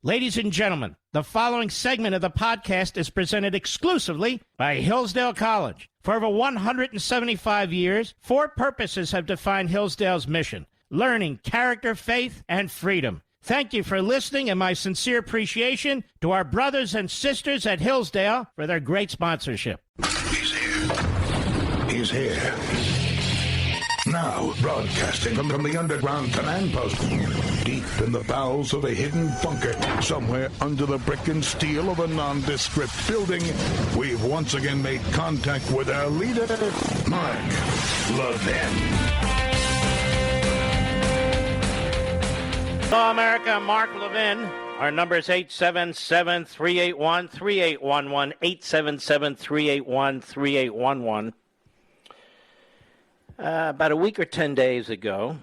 Ladies and gentlemen, the following segment of the podcast is presented exclusively by Hillsdale College. For over 175 years, four purposes have defined Hillsdale's mission: learning, character, faith, and freedom. Thank you for listening, and my sincere appreciation to our brothers and sisters at Hillsdale for their great sponsorship. He's here. He's here. Now, broadcasting from the underground command post, deep in the bowels of a hidden bunker, somewhere under the brick and steel of a nondescript building, we've once again made contact with our leader, Mark Levin. Hello, America. I'm Mark Levin. Our number is 877-381-3811, 877-381-3811. About a week or 10 days ago,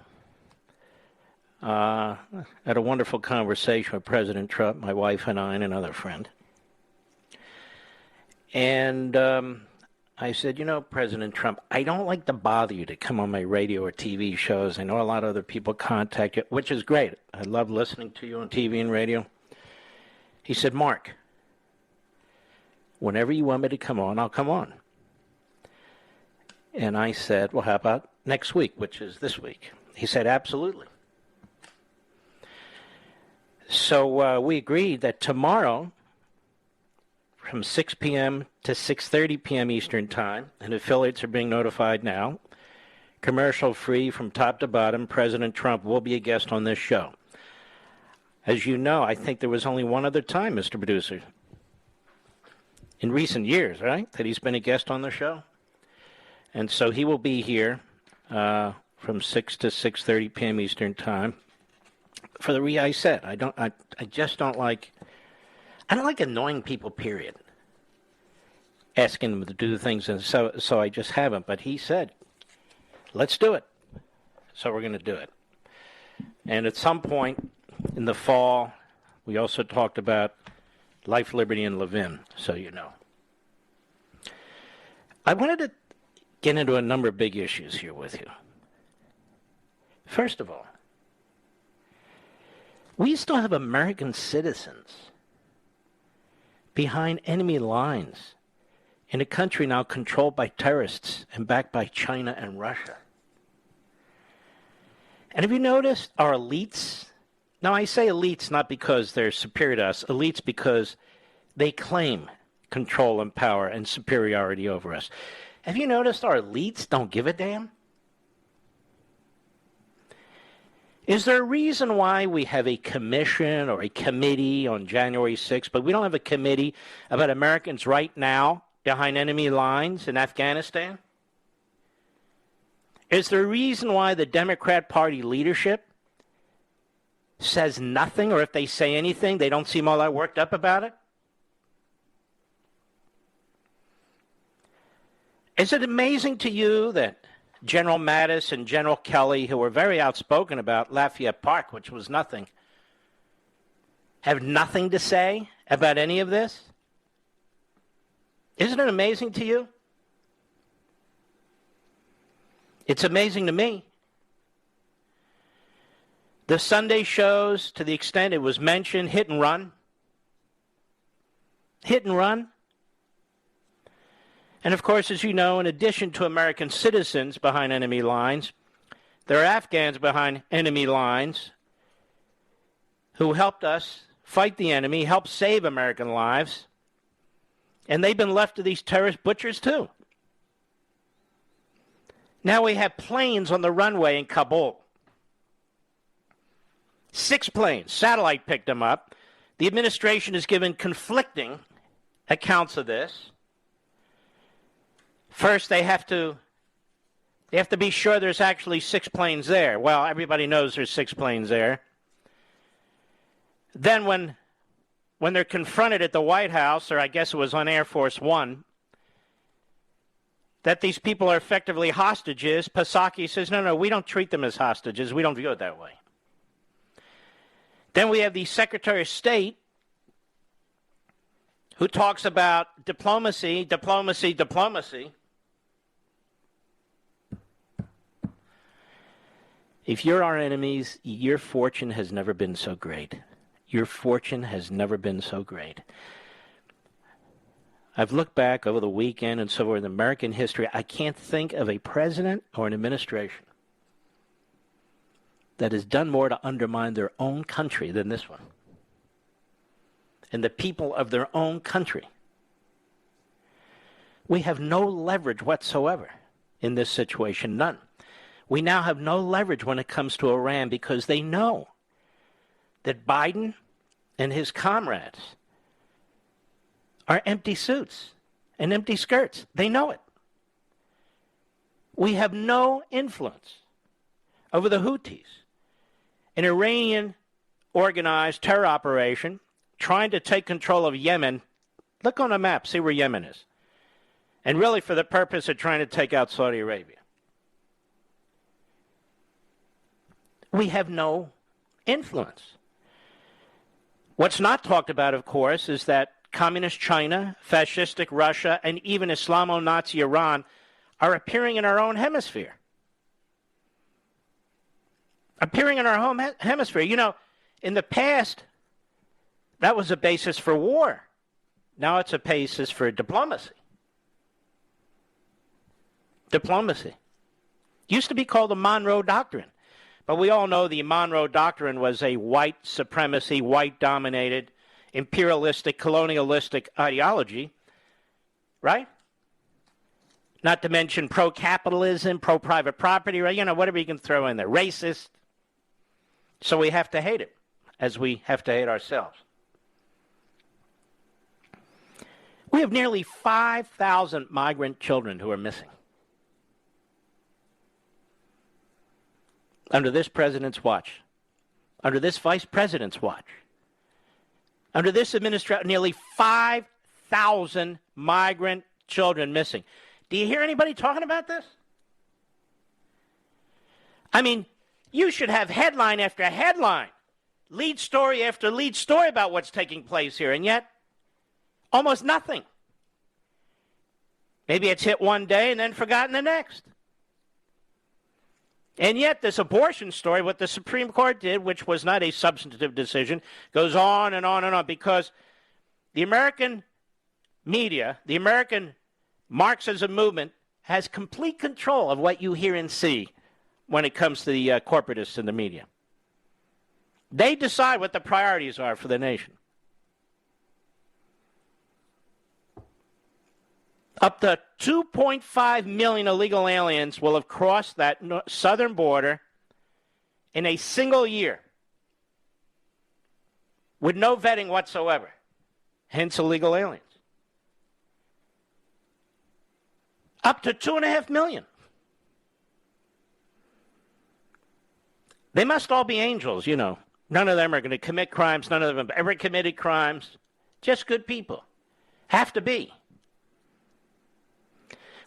I had a wonderful conversation with President Trump, my wife and I, and another friend. And I said, you know, President Trump, I don't like to bother you to come on my radio or TV shows. I know a lot of other people contact you, which is great. I love listening to you on TV and radio. He said, Mark, whenever you want me to come on, I'll come on. And I said, well, how about next week, which is this week? He said, absolutely. So we agreed that tomorrow, from 6 p.m. to 6:30 p.m. Eastern Time, and affiliates are being notified now, commercial-free from top to bottom, President Trump will be a guest on this show. As you know, I think there was only one other time, Mr. Producer, in recent years, right, that he's been a guest on the show. And so he will be here from 6 to 6:30 p.m. Eastern Time. For the reason I said, I just don't like annoying people, period. Asking them to do things, and so I just haven't. But he said, let's do it. So we're going to do it. And at some point in the fall, we also talked about life, liberty, and Levin, so you know. I wanted to get into a number of big issues here with you. First of all, we still have American citizens behind enemy lines in a country now controlled by terrorists and backed by China and Russia. And have you noticed our elites? Now, I say elites not because they're superior to us, elites because they claim control and power and superiority over us. Have you noticed our elites don't give a damn? Is there a reason why we have a commission or a committee on January 6th, but we don't have a committee about Americans right now behind enemy lines in Afghanistan? Is there a reason why the Democrat Party leadership says nothing, or if they say anything, they don't seem all that worked up about it? Is it amazing to you that General Mattis and General Kelly, who were very outspoken about Lafayette Park, which was nothing, have nothing to say about any of this? Isn't it amazing to you? It's amazing to me. The Sunday shows, to the extent it was mentioned, hit and run. Hit and run. And of course, as you know, in addition to American citizens behind enemy lines, there are Afghans behind enemy lines who helped us fight the enemy, helped save American lives, and they've been left to these terrorist butchers too. Now we have planes on the runway in Kabul. 6 planes. Satellite picked them up. The administration has given conflicting accounts of this. First, they have to be sure there's actually 6 planes there. Well, everybody knows there's 6 planes there. Then when they're confronted at the White House, or I guess it was on Air Force One, that these people are effectively hostages, Psaki says, no, we don't treat them as hostages. We don't view it that way. Then we have the Secretary of State who talks about diplomacy. If you're our enemies, your fortune has never been so great. your fortune has never been so great. I've looked back over the weekend and so forth in American history. I can't think of a president or an administration that has done more to undermine their own country than this one. And the people of their own country. We have no leverage whatsoever in this situation, none. We now have no leverage when it comes to Iran because they know that Biden and his comrades are empty suits and empty skirts. They know it. We have no influence over the Houthis, an Iranian organized terror operation trying to take control of Yemen. Look on a map, see where Yemen is. And really for the purpose of trying to take out Saudi Arabia. We have no influence. What's not talked about, of course, is that Communist China, fascistic Russia, and even Islamo-Nazi Iran are appearing in our own hemisphere. Appearing in our home hemisphere. You know, in the past, that was a basis for war. Now it's a basis for diplomacy. Diplomacy. Used to be called the Monroe Doctrine. But we all know the Monroe Doctrine was a white supremacy, white-dominated, imperialistic, colonialistic ideology, right? Not to mention pro-capitalism, pro-private property, right? You know, whatever you can throw in there. Racist. So we have to hate it, as we have to hate ourselves. We have nearly 5,000 migrant children who are missing. Under this president's watch. Under this vice president's watch. Under this administration, nearly 5,000 migrant children missing. Do you hear anybody talking about this? I mean, you should have headline after headline, lead story after lead story about what's taking place here, and yet almost nothing. Maybe it's hit one day and then forgotten the next. And yet this abortion story, what the Supreme Court did, which was not a substantive decision, goes on and on and on because the American media, the American Marxism movement has complete control of what you hear and see when it comes to the corporatists in the media. They decide what the priorities are for the nation. Up to 2.5 million illegal aliens will have crossed that southern border in a single year with no vetting whatsoever, hence illegal aliens. Up to 2.5 million. They must all be angels, you know. None of them are going to commit crimes. None of them have ever committed crimes. Just good people. Have to be.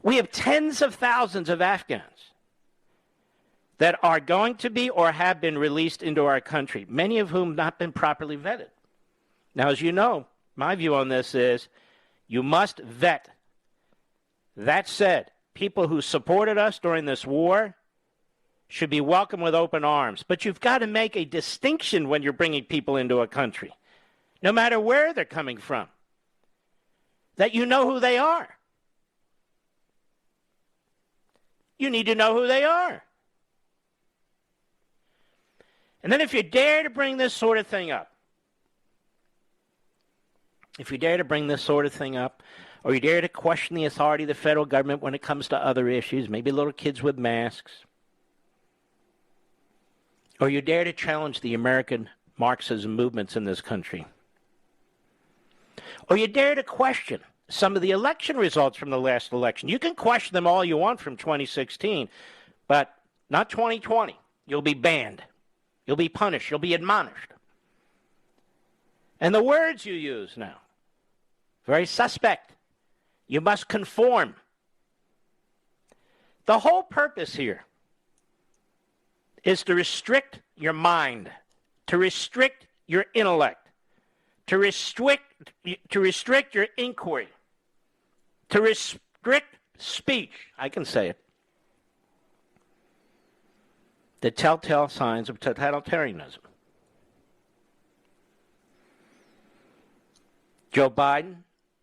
We have tens of thousands of Afghans that are going to be or have been released into our country, many of whom have not been properly vetted. Now, as you know, my view on this is you must vet. That said, people who supported us during this war should be welcomed with open arms. But you've got to make a distinction when you're bringing people into a country, no matter where they're coming from, that you know who they are. You need to know who they are. And then if you dare to bring this sort of thing up, or you dare to question the authority of the federal government when it comes to other issues, maybe little kids with masks, or you dare to challenge the American Marxism movements in this country, or you dare to question some of the election results from the last election. You can question them all you want from 2016, but not 2020. You'll be banned. You'll be punished. You'll be admonished. And the words you use now, very suspect. You must conform. The whole purpose here is to restrict your mind, to restrict your intellect, to restrict your inquiry, to restrict speech. I can say it. The telltale signs of totalitarianism. Joe Biden,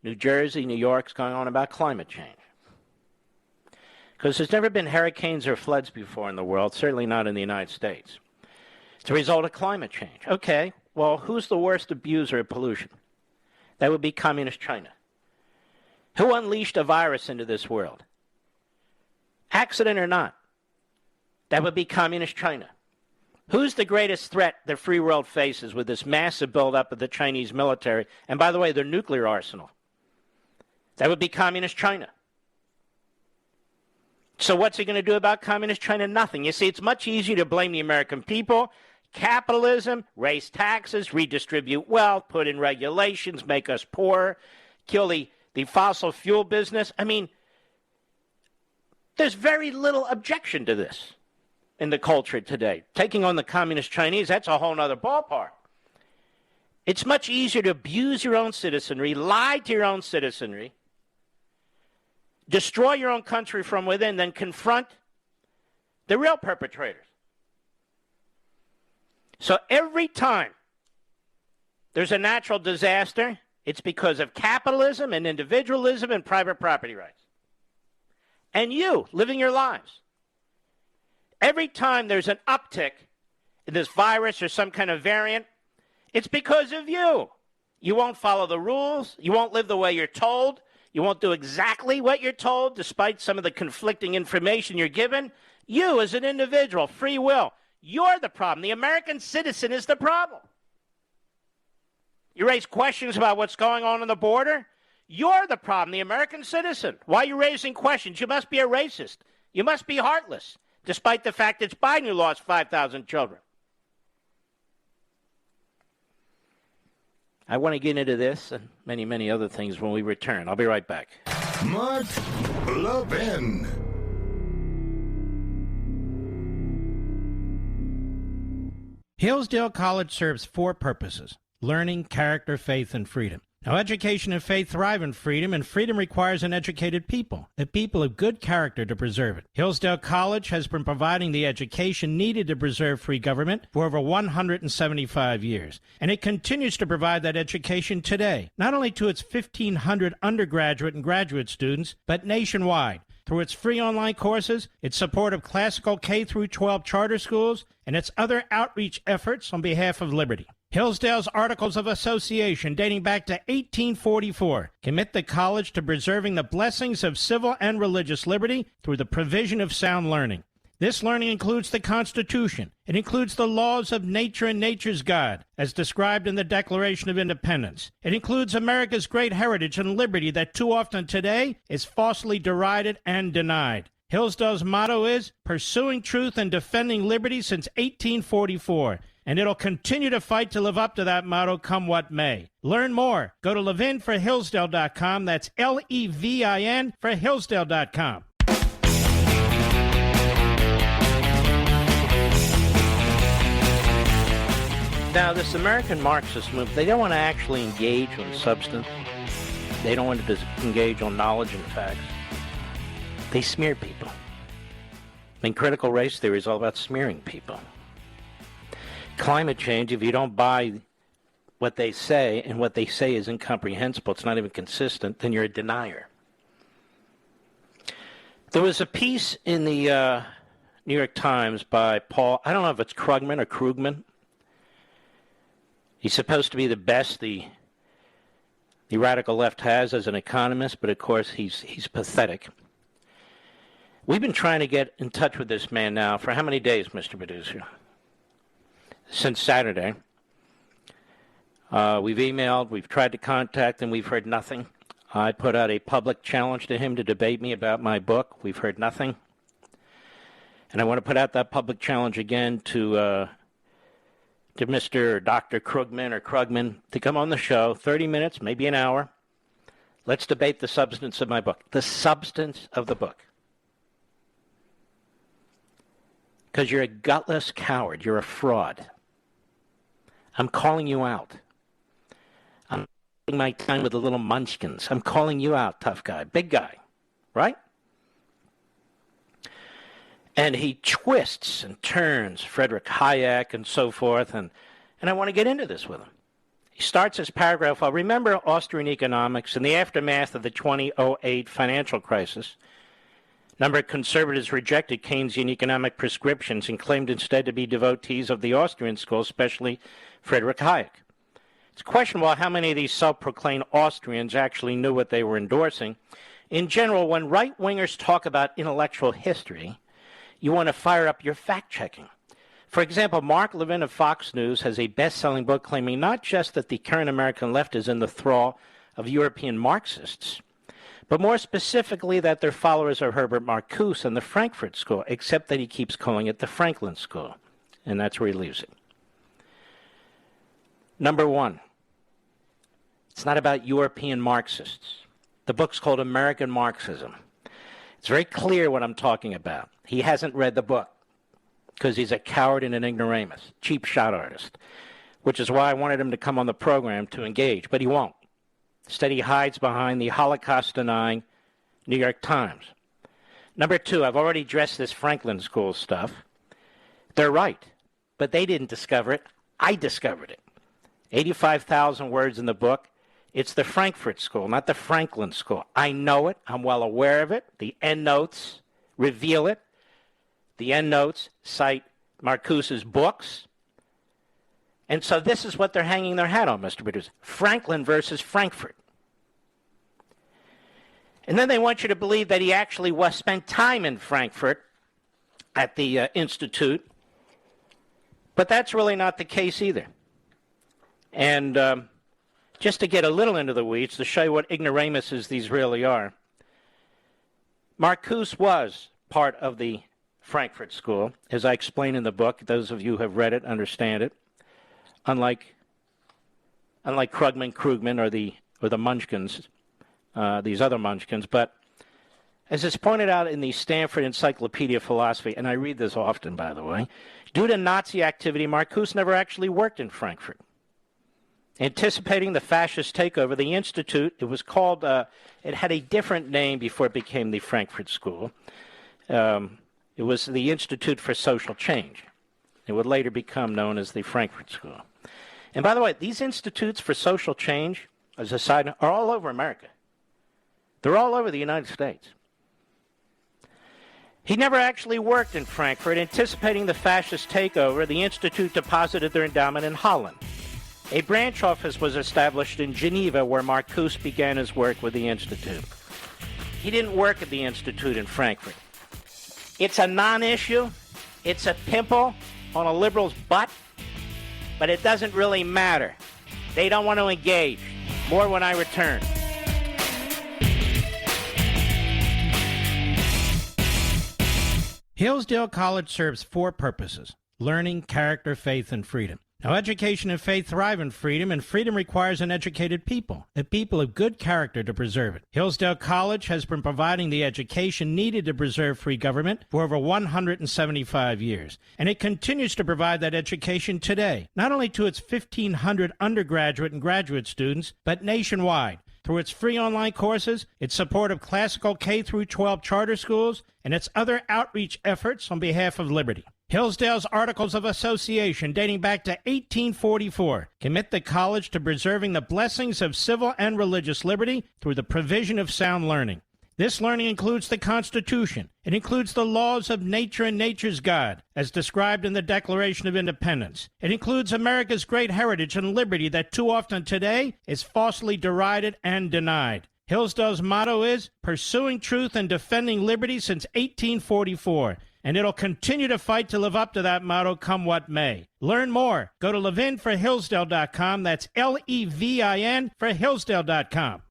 New Jersey, New York's going on about climate change. Because there's never been hurricanes or floods before in the world, certainly not in the United States. It's a result of climate change. Okay, well, who's the worst abuser of pollution? That would be communist China. Who unleashed a virus into this world? Accident or not, that would be communist China. Who's the greatest threat the free world faces with this massive buildup of the Chinese military, and by the way, their nuclear arsenal? That would be communist China. So what's he going to do about communist China? Nothing. You see, it's much easier to blame the American people. Capitalism, raise taxes, redistribute wealth, put in regulations, make us poorer, kill the fossil fuel business. I mean, there's very little objection to this in the culture today. Taking on the communist Chinese, that's a whole other ballpark. It's much easier to abuse your own citizenry, lie to your own citizenry, destroy your own country from within than confront the real perpetrators. So every time there's a natural disaster, it's because of capitalism and individualism and private property rights. And you living your lives. Every time there's an uptick in this virus or some kind of variant, it's because of you. You won't follow the rules. You won't live the way you're told. You won't do exactly what you're told, despite some of the conflicting information you're given. You, as an individual, free will, you're the problem. The American citizen is the problem. You raise questions about what's going on the border? You're the problem, the American citizen. Why are you raising questions? You must be a racist. You must be heartless, despite the fact it's Biden who lost 5,000 children. I want to get into this and many, many other things when we return. I'll be right back. Mark Levin. Hillsdale College serves four purposes: learning, character, faith, and freedom. Now, education and faith thrive in freedom, and freedom requires an educated people, a people of good character to preserve it. Hillsdale College has been providing the education needed to preserve free government for over 175 years, and it continues to provide that education today, not only to its 1,500 undergraduate and graduate students, but nationwide, through its free online courses, its support of classical K-12 charter schools, and its other outreach efforts on behalf of liberty. Hillsdale's Articles of Association, dating back to 1844, commit the college to preserving the blessings of civil and religious liberty through the provision of sound learning. This learning includes the Constitution. It includes the laws of nature and nature's God, as described in the Declaration of Independence. It includes America's great heritage and liberty that too often today is falsely derided and denied. Hillsdale's motto is pursuing truth and defending liberty since 1844, and it'll continue to fight to live up to that motto come what may. Learn more. Go to levinforhillsdale.com. That's Levin for Hillsdale.com. Now, this American Marxist movement, they don't want to actually engage on substance. They don't want to engage on knowledge and facts. They smear people. I mean, critical race theory is all about smearing people. Climate change, if you don't buy what they say, and what they say is incomprehensible, it's not even consistent, then you're a denier. There was a piece in the New York Times by Paul, I don't know if it's Krugman or Krugman. He's supposed to be the best the radical left has as an economist, but of course he's pathetic. We've been trying to get in touch with this man now for how many days, Mr. Producer? Since Saturday. We've emailed, we've tried to contact him, we've heard nothing. I put out a public challenge to him to debate me about my book. We've heard nothing. And I want to put out that public challenge again to Mr. Dr. Krugman or Krugman to come on the show, 30 minutes, maybe an hour. Let's debate the substance of my book. The substance of the book. Because you're a gutless coward. You're a fraud. I'm calling you out. I'm spending my time with the little munchkins. I'm calling you out, tough guy, big guy, right? And he twists and turns Frederick Hayek and so forth, and I want to get into this with him. He starts his paragraph, "Well, remember Austrian economics in the aftermath of the 2008 financial crisis. A number of conservatives rejected Keynesian economic prescriptions and claimed instead to be devotees of the Austrian school, especially Friedrich Hayek. It's questionable how many of these self-proclaimed Austrians actually knew what they were endorsing. In general, when right-wingers talk about intellectual history, you want to fire up your fact-checking. For example, Mark Levin of Fox News has a best-selling book claiming not just that the current American left is in the thrall of European Marxists, but more specifically that their followers are Herbert Marcuse and the Frankfurt School, except that he keeps calling it the Franklin School, and that's where he leaves it. Number one, it's not about European Marxists. The book's called American Marxism. It's very clear what I'm talking about. He hasn't read the book because he's a coward and an ignoramus, cheap shot artist, which is why I wanted him to come on the program to engage, but he won't. Instead, he hides behind the Holocaust-denying New York Times. Number two, I've already addressed this Franklin School stuff. They're right, but they didn't discover it. I discovered it. 85,000 words in the book. It's the Frankfurt School, not the Franklin School. I know it. I'm well aware of it. The endnotes reveal it. The endnotes cite Marcuse's books. And so this is what they're hanging their hat on, Mr. Producer. Franklin versus Frankfurt. And then they want you to believe that he actually spent time in Frankfurt at the Institute. But that's really not the case either. And just to get a little into the weeds, to show you what ignoramuses these really are, Marcuse was part of the Frankfurt School, as I explain in the book. Those of you who have read it understand it. Unlike Krugman or the Munchkins, these other Munchkins, but as it's pointed out in the Stanford Encyclopedia of Philosophy, and I read this often, by the way, due to Nazi activity, Marcuse never actually worked in Frankfurt. Anticipating the fascist takeover, the Institute, it was called, it had a different name before it became the Frankfurt School. It was the Institute for Social Change. It would later become known as the Frankfurt School. And by the way, these institutes for social change, as a side note, are all over America. They're all over the United States. He never actually worked in Frankfurt. Anticipating the fascist takeover, the Institute deposited their endowment in Holland. A branch office was established in Geneva where Marcuse began his work with the Institute. He didn't work at the Institute in Frankfurt. It's a non-issue. It's a pimple on a liberal's butt, but it doesn't really matter. They don't want to engage. More when I return. Hillsdale College serves four purposes: learning, character, faith, and freedom. Now, education and faith thrive in freedom, and freedom requires an educated people, a people of good character to preserve it. Hillsdale College has been providing the education needed to preserve free government for over 175 years, and it continues to provide that education today, not only to its 1,500 undergraduate and graduate students, but nationwide, through its free online courses, its support of classical K-12 charter schools, and its other outreach efforts on behalf of liberty. Hillsdale's Articles of Association, dating back to 1844, commit the college to preserving the blessings of civil and religious liberty through the provision of sound learning. This learning includes the Constitution. It includes the laws of nature and nature's God, as described in the Declaration of Independence. It includes America's great heritage and liberty that too often today is falsely derided and denied. Hillsdale's motto is pursuing truth and defending liberty since 1844. And it'll continue to fight to live up to that motto come what may. Learn more. Go to levinforhillsdale.com. That's Levin for Hillsdale.com.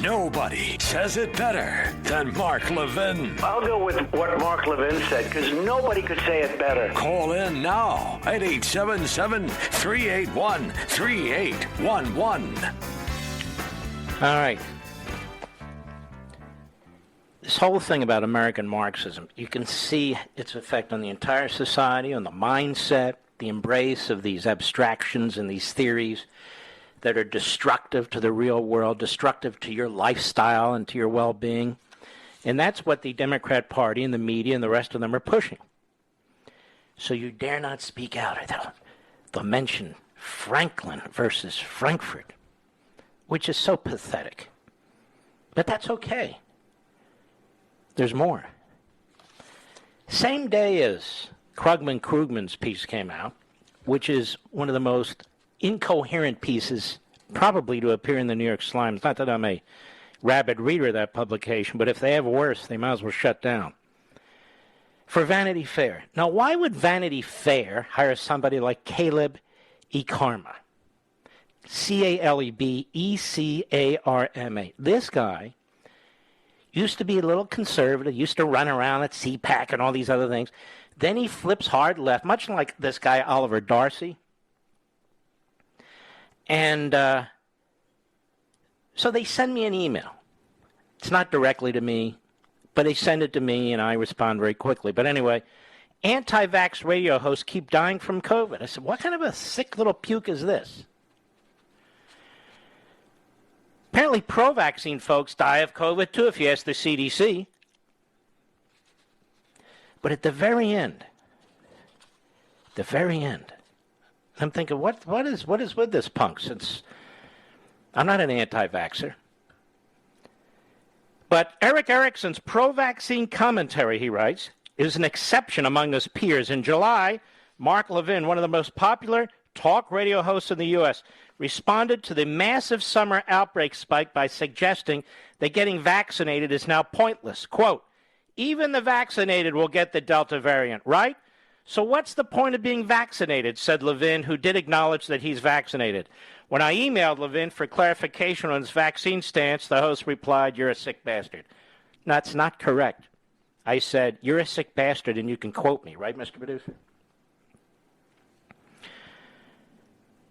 Nobody says it better than Mark Levin. I'll go with what Mark Levin said, because nobody could say it better. Call in now at 877-381-3811. All right. This whole thing about American Marxism, you can see its effect on the entire society, on the mindset, the embrace of these abstractions and these theories that are destructive to the real world, destructive to your lifestyle and to your well-being. And that's what the Democrat Party and the media and the rest of them are pushing. So you dare not speak out, or they'll mention Franklin versus Frankfurt, which is so pathetic. But that's okay. There's more. Same day as Krugman's piece came out, which is one of the most incoherent pieces probably to appear in the New York Slimes. Not that I'm a rabid reader of that publication, but if they have worse, they might as well shut down. For Vanity Fair. Now, why would Vanity Fair hire somebody like Caleb Ekarma? Calebecarma. This guy used to be a little conservative, used to run around at CPAC and all these other things. Then he flips hard left, much like this guy Oliver Darcy. And so they send me an email. It's not directly to me, but they send it to me, and I respond very quickly. But anyway, anti-vax radio hosts keep dying from COVID. I said, what kind of a sick little puke is this? Apparently pro-vaccine folks die of COVID, too, if you ask the CDC. But at the very end, I'm thinking, what is with this punk? Since I'm not an anti-vaxxer. But Eric Erickson's pro-vaccine commentary, he writes, is an exception among his peers. In July, Mark Levin, one of the most popular talk radio hosts in the U.S., responded to the massive summer outbreak spike by suggesting that getting vaccinated is now pointless. Quote, even the vaccinated will get the Delta variant, right? So what's the point of being vaccinated, said Levin, who did acknowledge that he's vaccinated. When I emailed Levin for clarification on his vaccine stance, the host replied, you're a sick bastard. That's not correct. I said, you're a sick bastard and you can quote me, right, Mr. Producer?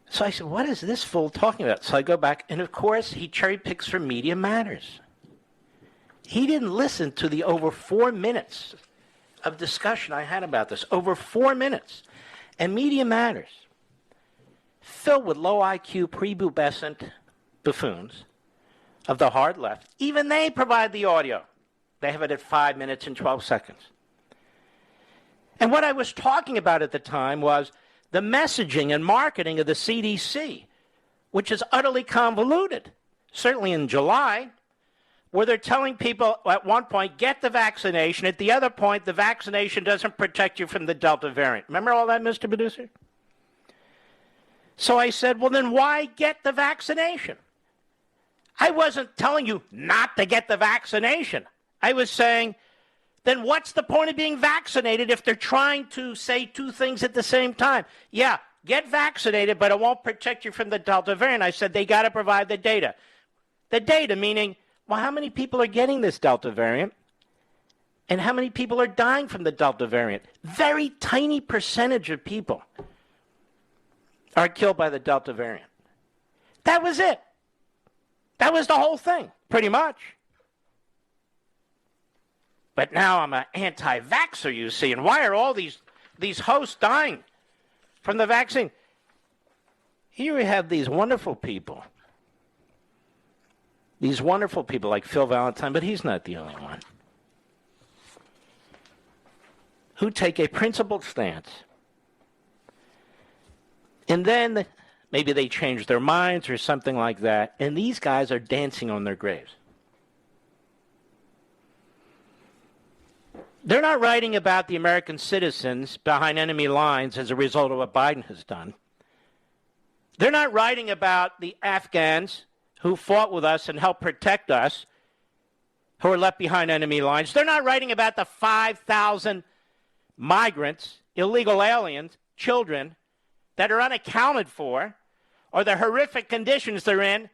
So I said, what is this fool talking about? So I go back, and of course, he cherry picks from Media Matters. He didn't listen to the over 4 minutes of discussion I had about this. Over 4 minutes. And Media Matters, filled with low IQ, prepubescent buffoons of the hard left, even they provide the audio. They have it at 5 minutes and 12 seconds. And what I was talking about at the time was the messaging and marketing of the CDC, which is utterly convoluted. Certainly in July, where they're telling people at one point, get the vaccination. At the other point, the vaccination doesn't protect you from the Delta variant. Remember all that, Mr. Producer? So I said, well, then why get the vaccination? I wasn't telling you not to get the vaccination. I was saying, then what's the point of being vaccinated if they're trying to say two things at the same time? Yeah, get vaccinated, but it won't protect you from the Delta variant. I said they got to provide the data. The data meaning, well, how many people are getting this Delta variant? And how many people are dying from the Delta variant? Very tiny percentage of people are killed by the Delta variant. That was it. That was the whole thing, pretty much. But now I'm an anti-vaxxer, you see, and why are all these hosts dying from the vaccine? Here we have these wonderful people like Phil Valentine, but he's not the only one, who take a principled stance. And then maybe they change their minds or something like that, and these guys are dancing on their graves. They're not writing about the American citizens behind enemy lines as a result of what Biden has done. They're not writing about the Afghans who fought with us and helped protect us, who are left behind enemy lines. They're not writing about the 5,000 migrants, illegal aliens, children, that are unaccounted for, or the horrific conditions they're in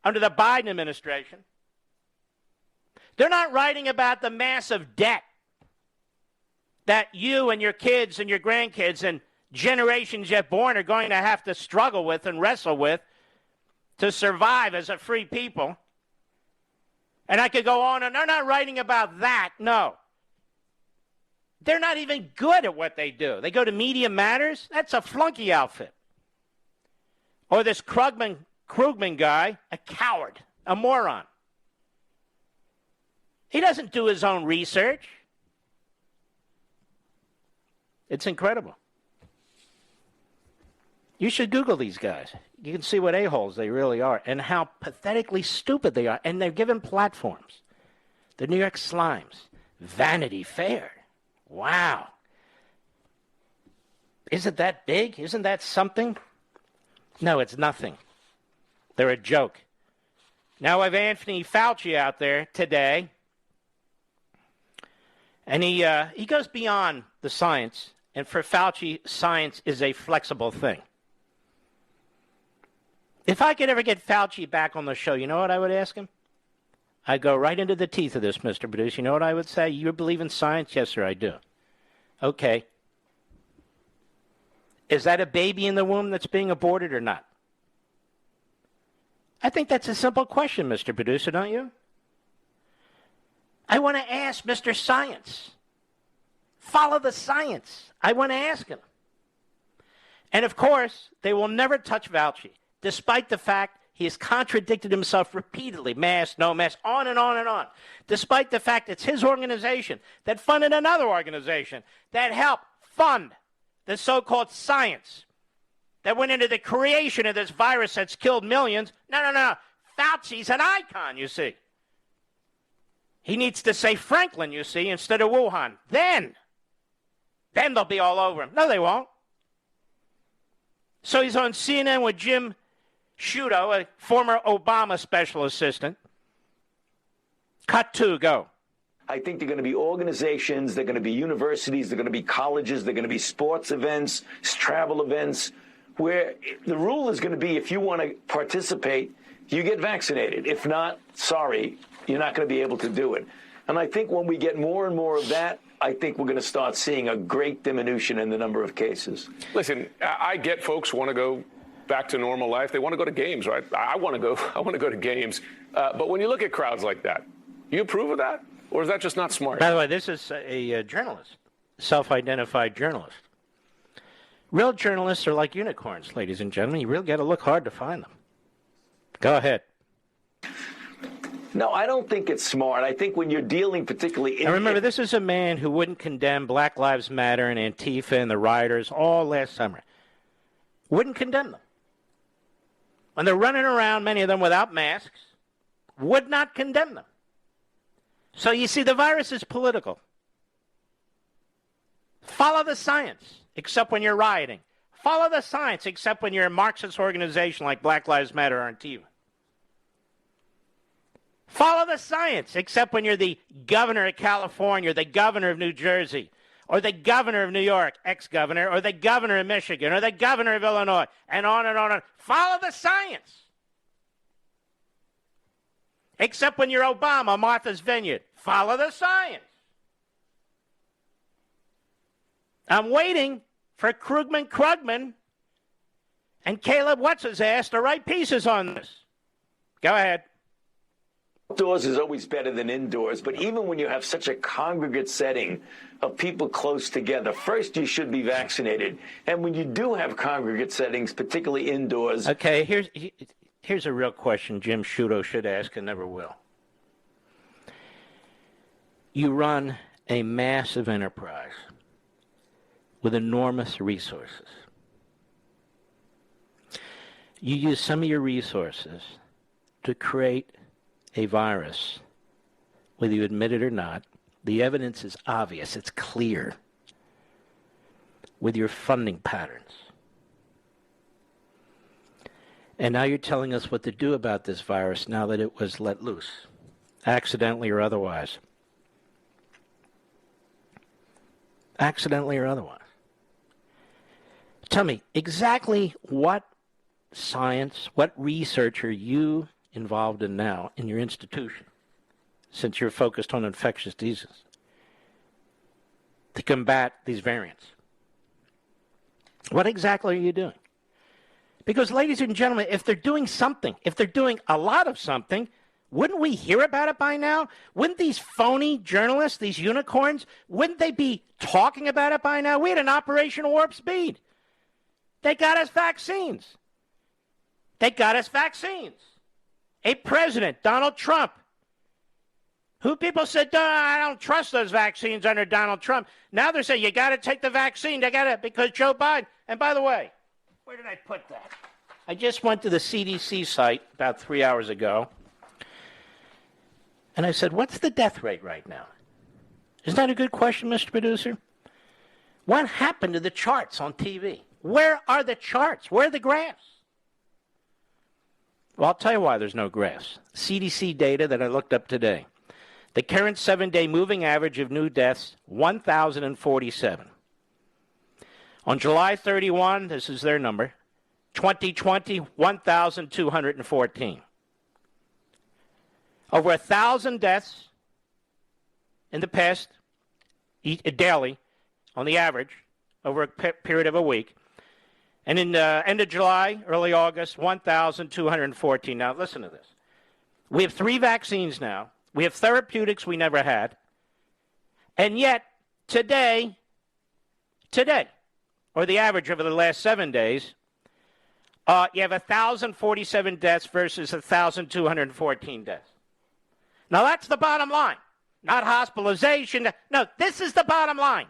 under the Biden administration. They're not writing about the massive debt that you and your kids and your grandkids and generations yet born are going to have to struggle with and wrestle with to survive as a free people. And I could go on, and they're not writing about that, no. They're not even good at what they do. They go to Media Matters. That's a flunky outfit. Or this Krugman guy, a coward, a moron. He doesn't do his own research. It's incredible. You should Google these guys. You can see what a-holes they really are and how pathetically stupid they are. And they're given platforms. The New York Slimes. Vanity Fair. Wow. Isn't that big? Isn't that something? No, it's nothing. They're a joke. Now I have Anthony Fauci out there today. And he goes beyond the science. And for Fauci, science is a flexible thing. If I could ever get Fauci back on the show, you know what I would ask him? I'd go right into the teeth of this, Mr. Producer. You know what I would say? You believe in science? Yes, sir, I do. Okay. Is that a baby in the womb that's being aborted or not? I think that's a simple question, Mr. Producer, don't you? I want to ask Mr. Science. Follow the science. I want to ask him. And, of course, they will never touch Fauci, despite the fact he has contradicted himself repeatedly, mask, no mask, on and on and on, despite the fact it's his organization that funded another organization that helped fund the so-called science that went into the creation of this virus that's killed millions. No. Fauci's an icon, you see. He needs to say Franklin, you see, instead of Wuhan. Then they'll be all over him. No, they won't. So he's on CNN with Jim Sciutto, a former Obama special assistant. Cut 2, go. I think they're going to be organizations, they're going to be universities, they're going to be colleges, they're going to be sports events, travel events, where the rule is going to be if you want to participate, you get vaccinated. If not, sorry, you're not going to be able to do it. And I think when we get more and more of that, I think we're going to start seeing a great diminution in the number of cases. Listen, I get folks want to go back to normal life. They want to go to games, right? I want to go to games. But when you look at crowds like that, you approve of that? Or is that just not smart? By the way, this is a journalist, self-identified journalist. Real journalists are like unicorns, ladies and gentlemen. You really got to look hard to find them. Go ahead. No, I don't think it's smart. I think when you're dealing particularly... Now remember, this is a man who wouldn't condemn Black Lives Matter and Antifa and the rioters all last summer. Wouldn't condemn them. When they're running around, many of them without masks, would not condemn them. So you see, the virus is political. Follow the science, except when you're rioting. Follow the science, except when you're a Marxist organization like Black Lives Matter or Antifa. Follow the science, except when you're the governor of California, or the governor of New Jersey, or the governor of New York, ex-governor, or the governor of Michigan, or the governor of Illinois, and on and on and on. Follow the science. Except when you're Obama, Martha's Vineyard. Follow the science. I'm waiting for Krugman and Caleb What's-His-Ass to write pieces on this. Go ahead. Outdoors is always better than indoors, but even when you have such a congregate setting of people close together, first you should be vaccinated. And when you do have congregate settings, particularly indoors... Okay, here's a real question Jim Sciutto should ask and never will. You run a massive enterprise with enormous resources. You use some of your resources to create a virus, whether you admit it or not. The evidence is obvious. It's clear with your funding patterns. And now you're telling us what to do about this virus now that it was let loose, accidentally or otherwise. Accidentally or otherwise. Tell me, exactly what science, what research are you involved in now in your institution, since you're focused on infectious diseases, to combat these variants? What exactly are you doing? Because, ladies and gentlemen, if they're doing something, if they're doing a lot of something, wouldn't we hear about it by now? Wouldn't these phony journalists, these unicorns, wouldn't they be talking about it by now? We had an Operation Warp Speed. They got us vaccines. A president, Donald Trump, Who people said, I don't trust those vaccines under Donald Trump. Now they're saying you got to take the vaccine. They got to, because Joe Biden. And by the way, where did I put that? I just went to the CDC site about 3 hours ago. And I said, what's the death rate right now? Isn't that a good question, Mr. Producer? What happened to the charts on TV? Where are the charts? Where are the graphs? Well, I'll tell you why there's no graphs. CDC data that I looked up today. The current 7-day moving average of new deaths, 1,047. On July 31, this is their number, 2020, 1,214. Over 1,000 deaths in the past, daily, on the average, over a period of a week. And in the end of July, early August, 1,214. Now, listen to this. We have 3 vaccines now. We have therapeutics we never had. And yet, today, or the average over the last 7 days, you have 1,047 deaths versus 1,214 deaths. Now, that's the bottom line. Not hospitalization. No, this is the bottom line.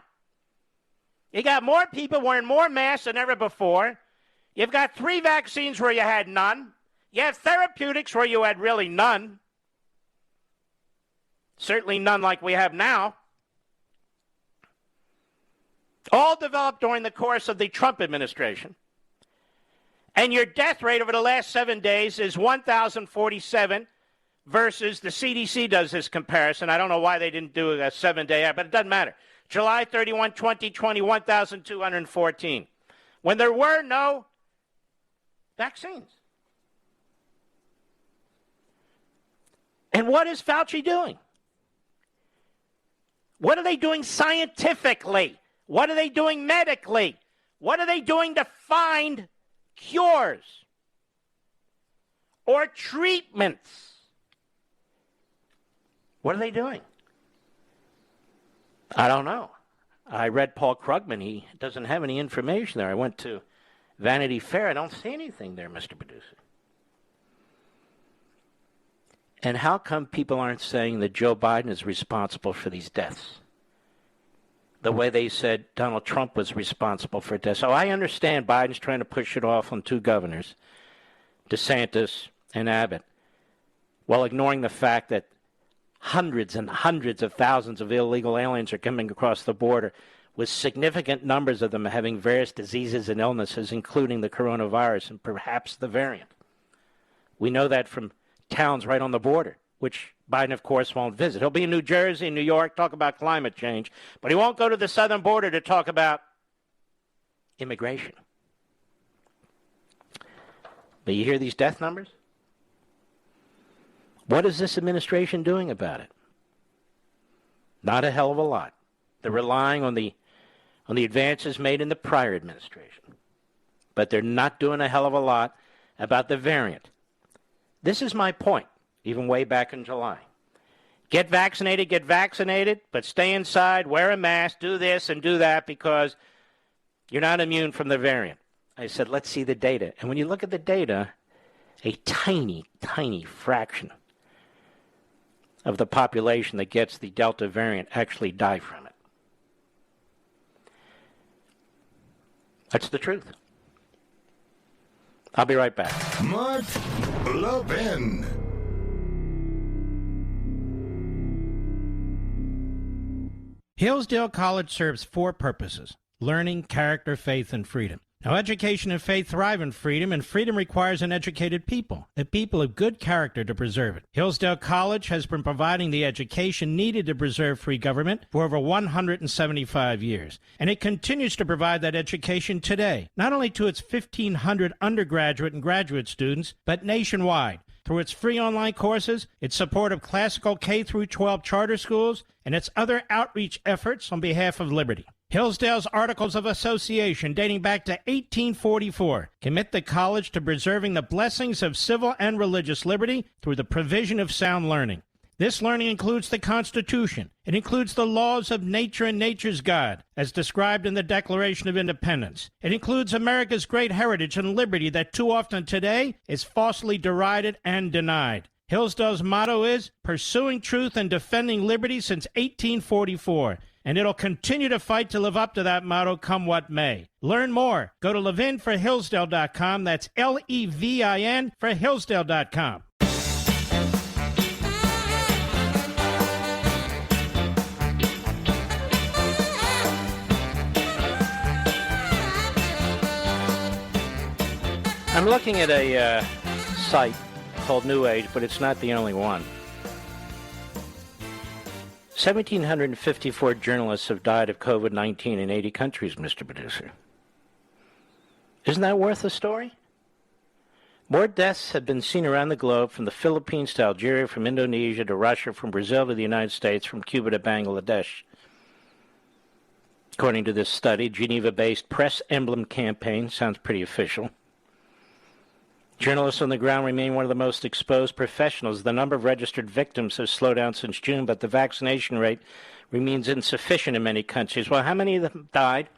You got more people wearing more masks than ever before. You've got 3 vaccines where you had none. You have therapeutics where you had really none. Certainly none like we have now. All developed during the course of the Trump administration. And your death rate over the last 7 days is 1,047 versus the CDC does this comparison. I don't know why they didn't do a 7-day, but it doesn't matter. July 31, 2020, 1,214. When there were no vaccines. And what is Fauci doing? What are they doing scientifically? What are they doing medically? What are they doing to find cures or treatments? What are they doing? I don't know. I read Paul Krugman. He doesn't have any information there. I went to Vanity Fair. I don't see anything there, Mr. Producer. And how come people aren't saying that Joe Biden is responsible for these deaths? The way they said Donald Trump was responsible for deaths. So I understand Biden's trying to push it off on 2 governors, DeSantis and Abbott, while ignoring the fact that hundreds and hundreds of thousands of illegal aliens are coming across the border, with significant numbers of them having various diseases and illnesses, including the coronavirus and perhaps the variant. We know that from towns right on the border, which Biden, of course, won't visit. He'll be in New Jersey, New York, talk about climate change, but he won't go to the southern border to talk about immigration. But you hear these death numbers? What is this administration doing about it? Not a hell of a lot. They're relying on the advances made in the prior administration. But they're not doing a hell of a lot about the variant. This is my point, even way back in July. Get vaccinated, but stay inside, wear a mask, do this and do that because you're not immune from the variant. I said, let's see the data. And when you look at the data, a tiny, tiny fraction of the population that gets the Delta variant actually die from it. That's the truth. I'll be right back. Mark Levin. Hillsdale College serves 4 purposes: learning, character, faith, and freedom. Now, education and faith thrive in freedom, and freedom requires an educated people, a people of good character to preserve it. Hillsdale College has been providing the education needed to preserve free government for over 175 years, and it continues to provide that education today, not only to its 1,500 undergraduate and graduate students, but nationwide, through its free online courses, its support of classical K-12 charter schools, and its other outreach efforts on behalf of liberty. Hillsdale's Articles of Association, dating back to 1844, commit the college to preserving the blessings of civil and religious liberty through the provision of sound learning. This learning includes the Constitution. It includes the laws of nature and nature's God, as described in the Declaration of Independence. It includes America's great heritage and liberty that too often today is falsely derided and denied. Hillsdale's motto is pursuing truth and defending liberty since 1844. And it'll continue to fight to live up to that motto come what may. Learn more. Go to ləvɪn4hillsdale.com. That's Levin for Hillsdale.com. I'm looking at a site called New Age, but it's not the only one. 1,754 journalists have died of COVID-19 in 80 countries, Mr. Producer. Isn't that worth a story? More deaths have been seen around the globe, from the Philippines to Algeria, from Indonesia to Russia, from Brazil to the United States, from Cuba to Bangladesh. According to this study, Geneva-based Press Emblem Campaign, sounds pretty official. Journalists on the ground remain one of the most exposed professionals. The number of registered victims has slowed down since June, but the vaccination rate remains insufficient in many countries. Well, how many of them died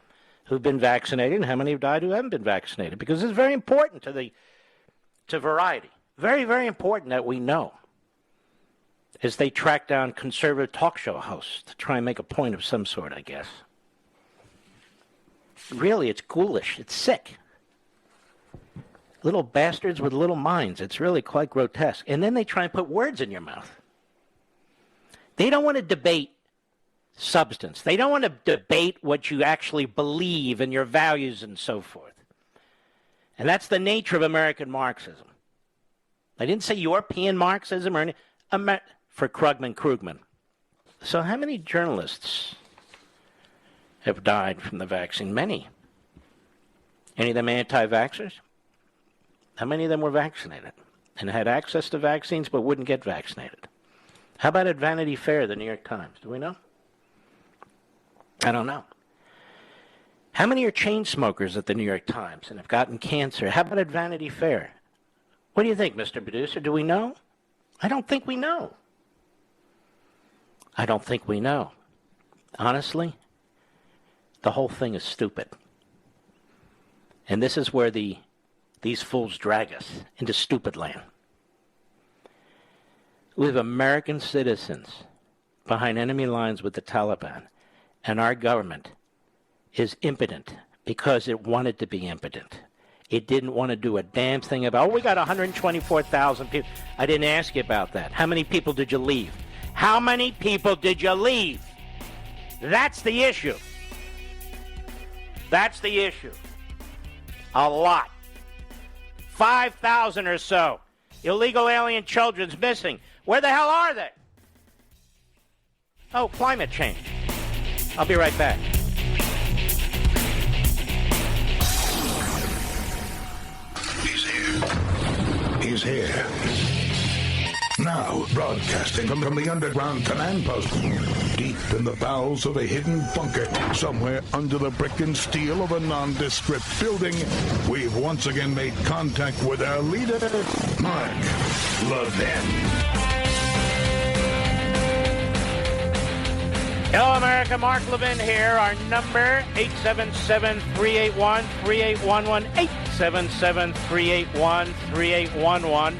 who've been vaccinated, and how many have died who haven't been vaccinated? Because it's very important to variety. Very, very important that we know as they track down conservative talk show hosts to try and make a point of some sort, I guess. Really, it's ghoulish. It's sick. Little bastards with little minds. It's really quite grotesque. And then they try and put words in your mouth. They don't want to debate substance. They don't want to debate what you actually believe and your values and so forth. And that's the nature of American Marxism. I didn't say European Marxism or any, for Krugman. So how many journalists have died from the vaccine? Many. Any of them anti-vaxxers? How many of them were vaccinated and had access to vaccines but wouldn't get vaccinated? How about at Vanity Fair, the New York Times? Do we know? I don't know. How many are chain smokers at the New York Times and have gotten cancer? How about at Vanity Fair? What do you think, Mr. Producer? Do we know? I don't think we know. I don't think we know. Honestly, the whole thing is stupid. And this is where these fools drag us into stupid land. We have American citizens behind enemy lines with the Taliban, and our government is impotent because it wanted to be impotent. It didn't want to do a damn thing about, we got 124,000 people. I didn't ask you about that. How many people did you leave? How many people did you leave? That's the issue. That's the issue. A lot. 5,000 or so illegal alien children's missing. Where the hell are they? Oh, climate change. I'll be right back. He's here. He's here. Now, broadcasting from the underground command post, deep in the bowels of a hidden bunker, somewhere under the brick and steel of a nondescript building, we've once again made contact with our leader, Mark Levin. Hello, America. Mark Levin here. Our number, 877-381-3811, 877-381-3811.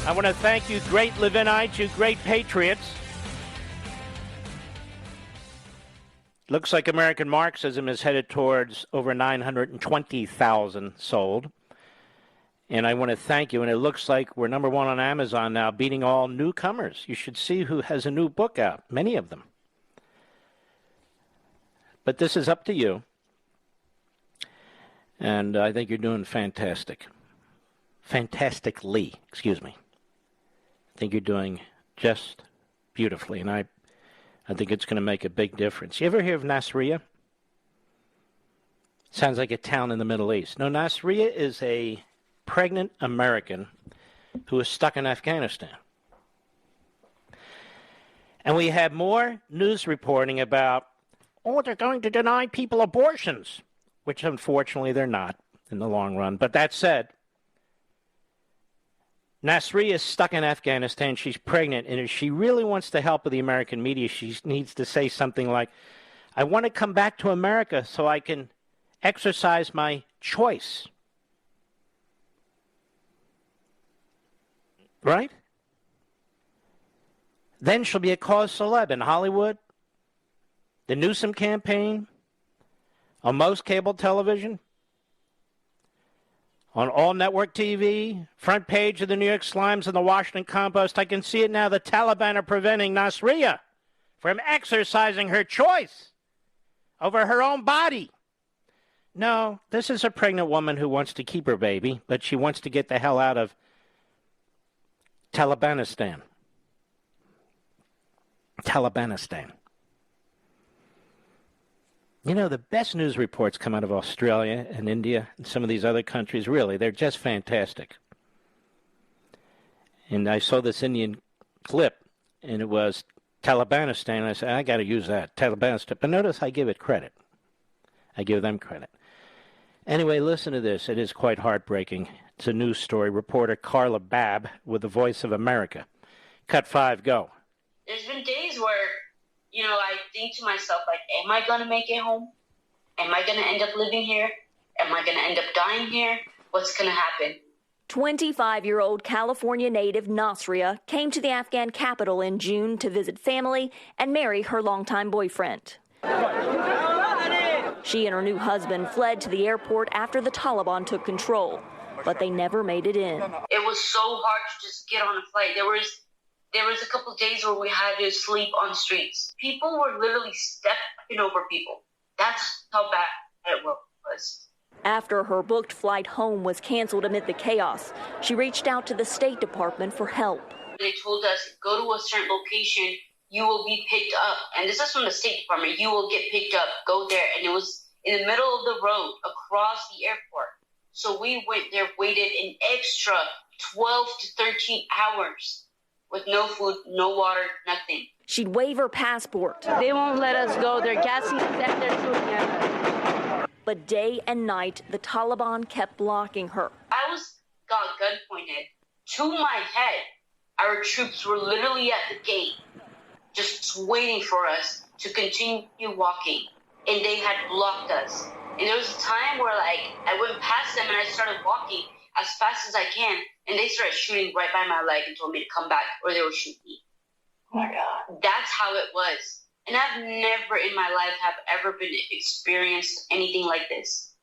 I want to thank you, great Levinites, you great patriots. Looks like American Marxism is headed towards over 920,000 sold. And I want to thank you. And it looks like we're number one on Amazon now, beating all newcomers. You should see who has a new book out, many of them. But this is up to you. And I think you're doing fantastic. Fantastically, excuse me. I think you're doing just beautifully, and I think it's going to make a big difference. You ever hear of Nasiriyah? Sounds like a town in the Middle East. No, Nasiriyah is a pregnant American who is stuck in Afghanistan. And we have more news reporting about, they're going to deny people abortions, which unfortunately they're not in the long run. But that said, Nasiriyah is stuck in Afghanistan. She's pregnant, and if she really wants to help with the American media, she needs to say something like, I want to come back to America so I can exercise my choice. Right? Then she'll be a cause celeb in Hollywood, the Newsom campaign, on most cable television, on all network TV, front page of the New York Slimes and the Washington Compost. I can see it now. The Taliban are preventing Nasriya from exercising her choice over her own body. No, this is a pregnant woman who wants to keep her baby, but she wants to get the hell out of Talibanistan. Talibanistan. You know, the best news reports come out of Australia and India and some of these other countries. Really, they're just fantastic. And I saw this Indian clip, and it was Talibanistan. And I said, I got to use that, Talibanistan. But notice I give it credit. I give them credit. Anyway, listen to this. It is quite heartbreaking. It's a news story. Reporter Carla Babb with the Voice of America. Cut 5, go. There's been days where, I think to myself, like, am I going to make it home? Am I going to end up living here? Am I going to end up dying here? What's going to happen? 25-year-old California native Nasriya came to the Afghan capital in June to visit family and marry her longtime boyfriend. She and her new husband fled to the airport after the Taliban took control, but they never made it in. It was so hard to just get on a flight. There was a couple of days where we had to sleep on streets. People were literally stepping over people. That's how bad it was. After her booked flight home was canceled amid the chaos, she reached out to the State Department for help. They told us, go to a certain location, you will be picked up. And this is from the State Department. You will get picked up. Go there. And it was in the middle of the road across the airport. So we went there, waited an extra 12 to 13 hours with no food, no water, nothing. She'd wave her passport. They won't let us go. They're gassing us and they're shooting at us. But day and night, the Taliban kept blocking her. I got gun pointed to my head. Our troops were literally at the gate, just waiting for us to continue walking. And they had blocked us. And there was a time where, I went past them and I started walking as fast as I can. And they started shooting right by my leg and told me to come back or they would shoot me. Oh my God. That's how it was. And I've never in my life have ever been experienced anything like this.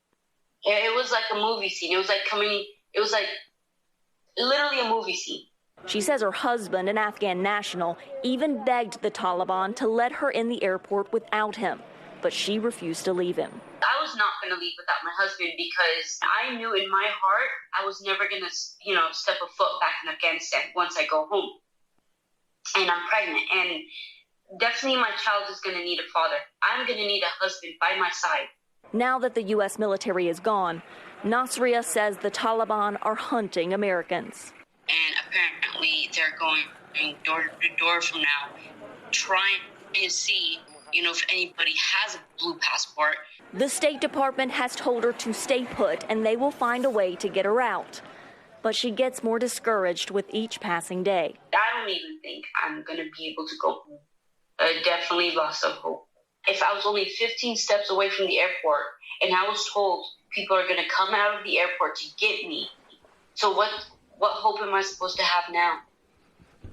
It was like a movie scene. It was like literally a movie scene. She says her husband, an Afghan national, even begged the Taliban to let her in the airport without him, but she refused to leave him. I was not going to leave without my husband because I knew in my heart I was never going to, step a foot back in Afghanistan once I go home. And I'm pregnant, and definitely my child is going to need a father. I'm going to need a husband by my side. Now that the U.S. military is gone, Nasriya says the Taliban are hunting Americans. And apparently they're going door to door from now, trying to see, if anybody has a blue passport. The State Department has told her to stay put and they will find a way to get her out. But she gets more discouraged with each passing day. I don't even think I'm going to be able to go home. I definitely lost some hope. If I was only 15 steps away from the airport and I was told people are going to come out of the airport to get me, so what hope am I supposed to have now?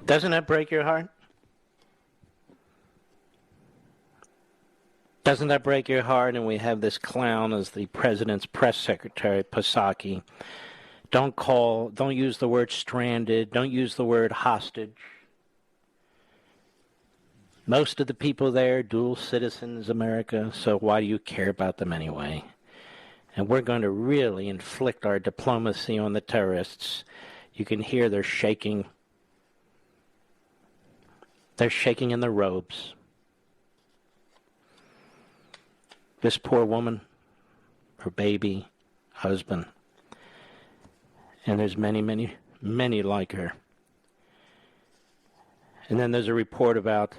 Doesn't that break your heart? Doesn't that break your heart? And we have this clown as the president's press secretary, Psaki. Don't use the word stranded. Don't use the word hostage. Most of the people there, dual citizens, America, so why do you care about them anyway? And we're going to really inflict our diplomacy on the terrorists. You can hear they're shaking. They're shaking in their robes. This poor woman, her baby, husband, and there's many, many, many like her. And then there's a report about,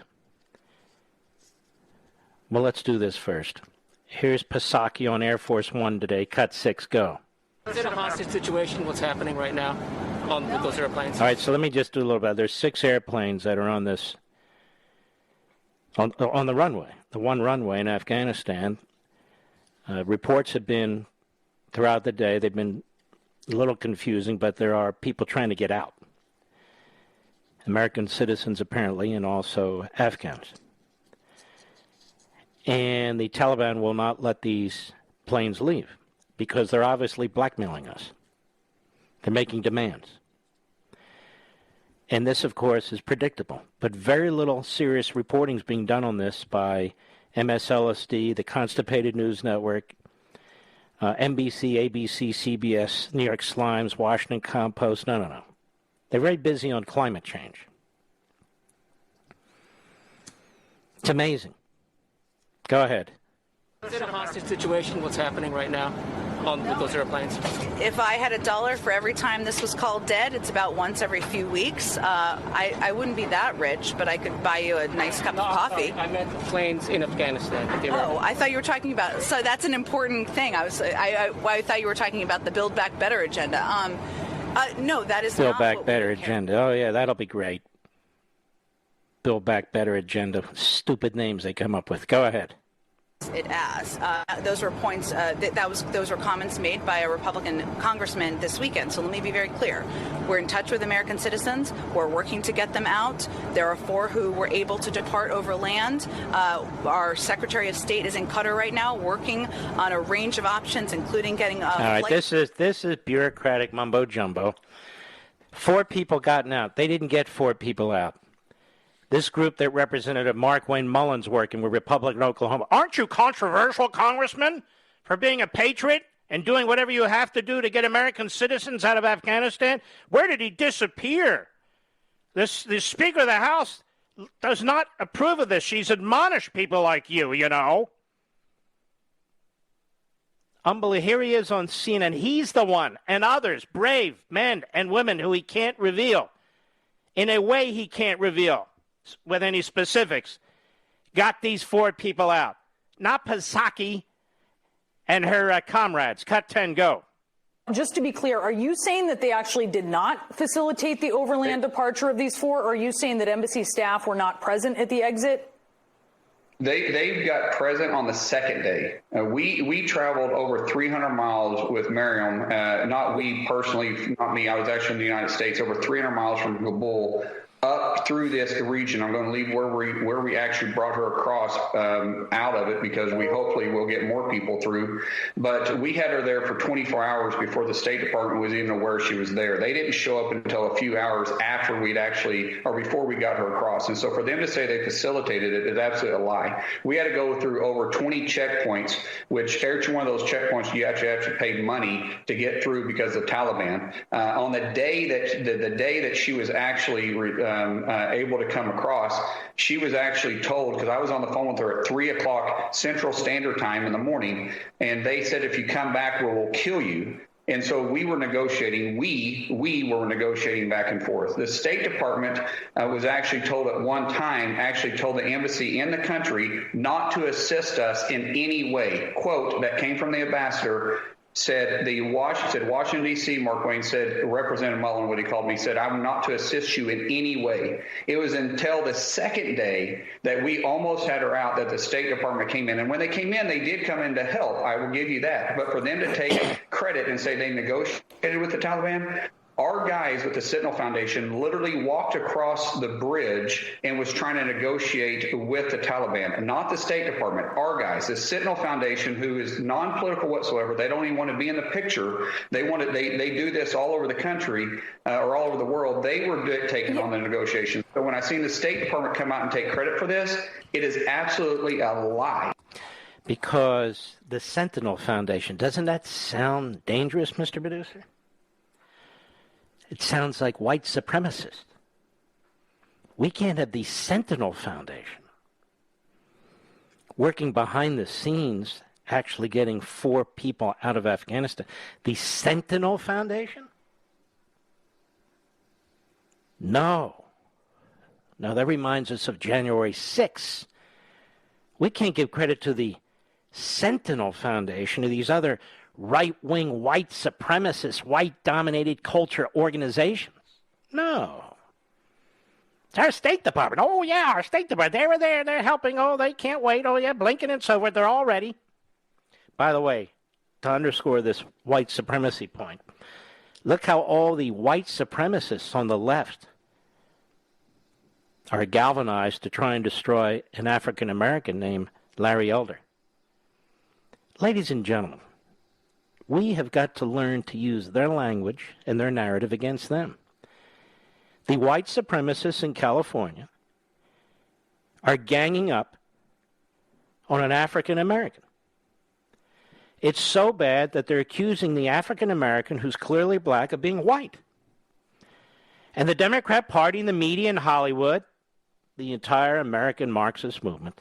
well, let's do this first. Here's Psaki on Air Force One today. Cut 6, go. Is it a hostage situation, what's happening right now with those airplanes? All right, so let me just do a little bit. There's 6 airplanes that are on this, on the runway, the one runway in Afghanistan. Reports have been, throughout the day, they've been a little confusing, but there are people trying to get out. American citizens apparently, and also Afghans. And the Taliban will not let these planes leave because they're obviously blackmailing us. They're making demands. And this, of course, is predictable. But very little serious reporting is being done on this by MSLSD, the Constipated News Network, NBC, ABC, CBS, New York Slimes, Washington Compost. No. They're very busy on climate change. It's amazing. Go ahead. Is it a hostage situation, what's happening right now with those airplanes? If I had $1 for every time this was called dead, it's about once every few weeks. I wouldn't be that rich, but I could buy you a nice cup of coffee. I meant the planes in Afghanistan. Oh, I thought you were talking about, so that's an important thing. I thought you were talking about the Build Back Better agenda. No, that is Build not Back what Better we care. agenda. Oh, yeah, that'll be great. Build Back Better agenda. Stupid names they come up with. Go ahead. It as those were points those were comments made by a Republican congressman this weekend. So let me be very clear: we're in touch with American citizens. We're working to get them out. There are 4 who were able to depart over land. Our Secretary of State is in Qatar right now, working on a range of options, including getting. All right, this is bureaucratic mumbo jumbo. 4 people gotten out. They didn't get 4 people out. This group that Representative Mark Wayne Mullins working with Republican Oklahoma. Aren't you controversial, Congressman, for being a patriot and doing whatever you have to do to get American citizens out of Afghanistan? Where did he disappear? The Speaker of the House does not approve of this. She's admonished people like you, you know. Unbelievable. Here he is on CNN. He's the one, and others, brave men and women who he can't reveal, in a way he can't reveal with any specifics, got these 4 people out. Not Psaki and her comrades. Cut 10, go. Just to be clear, are you saying that they actually did not facilitate the overland departure of these 4, or are you saying that embassy staff were not present at the exit? They got present on the second day. We traveled over 300 miles with Miriam, not we personally, not me. I was actually in the United States, over 300 miles from Kabul up through this region. I'm going to leave where we actually brought her across out of it, because we hopefully will get more people through. But we had her there for 24 hours before the State Department was even aware she was there. They didn't show up until a few hours after before we got her across. And so for them to say they facilitated it is absolutely a lie. We had to go through over 20 checkpoints, which each one of those checkpoints you actually paid money to get through because of the Taliban. On the day that she was actually able to come across, she was actually told, because I was on the phone with her at 3 o'clock Central Standard Time in the morning, and they said, if you come back, we'll kill you. And so we were negotiating. We were negotiating back and forth. The State Department was actually told at one time, told the embassy in the country not to assist us in any way. Quote, that came from the ambassador, said Washington, D.C., Mark Wayne said, Representative Mullen, what he called me, said, I'm not to assist you in any way. It was until the second day that we almost had her out that the State Department came in. And when they came in, they did come in to help. I will give you that. But for them to take credit and say they negotiated with the Taliban, our guys with the Sentinel Foundation literally walked across the bridge and was trying to negotiate with the Taliban, not the State Department. Our guys, the Sentinel Foundation, who is non-political whatsoever, they don't even want to be in the picture. They do this all over the country or all over the world. They were taking on the negotiations. So when I seen the State Department come out and take credit for this, it is absolutely a lie. Because the Sentinel Foundation, doesn't that sound dangerous, Mr. Producer? It sounds like white supremacist. We can't have the Sentinel Foundation working behind the scenes, actually getting 4 people out of Afghanistan. The Sentinel Foundation? No, that reminds us of January 6th. We can't give credit to the Sentinel Foundation or these other right-wing, white supremacist, white-dominated culture organizations. No. It's our State Department. Oh, yeah, our State Department. They were there. They're helping. Oh, they can't wait. Oh, yeah, Blinken and so forth. They're all ready. By the way, to underscore this white supremacy point, look how all the white supremacists on the left are galvanized to try and destroy an African American named Larry Elder. Ladies and gentlemen, we have got to learn to use their language and their narrative against them. The white supremacists in California are ganging up on an African American. It's so bad that they're accusing the African American, who's clearly black, of being white. And the Democrat Party and the media in Hollywood, the entire American Marxist movement,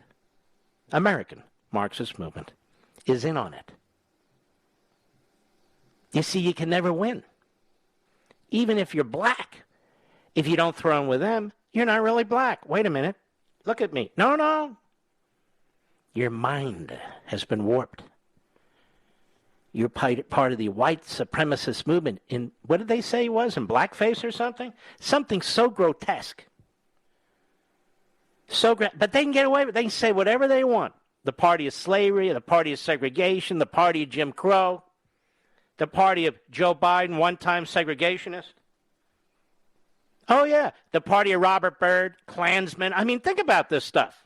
is in on it. You see, you can never win. Even if you're black, if you don't throw in with them, you're not really black. Wait a minute. Look at me. No. Your mind has been warped. You're part of the white supremacist movement in, what did they say he was, in blackface or something? Something so grotesque. But they can get away with it. They can say whatever they want. The party of slavery, the party of segregation, the party of Jim Crow, the party of Joe Biden, one-time segregationist. Oh, yeah, the party of Robert Byrd, Klansman. I mean, think about this stuff.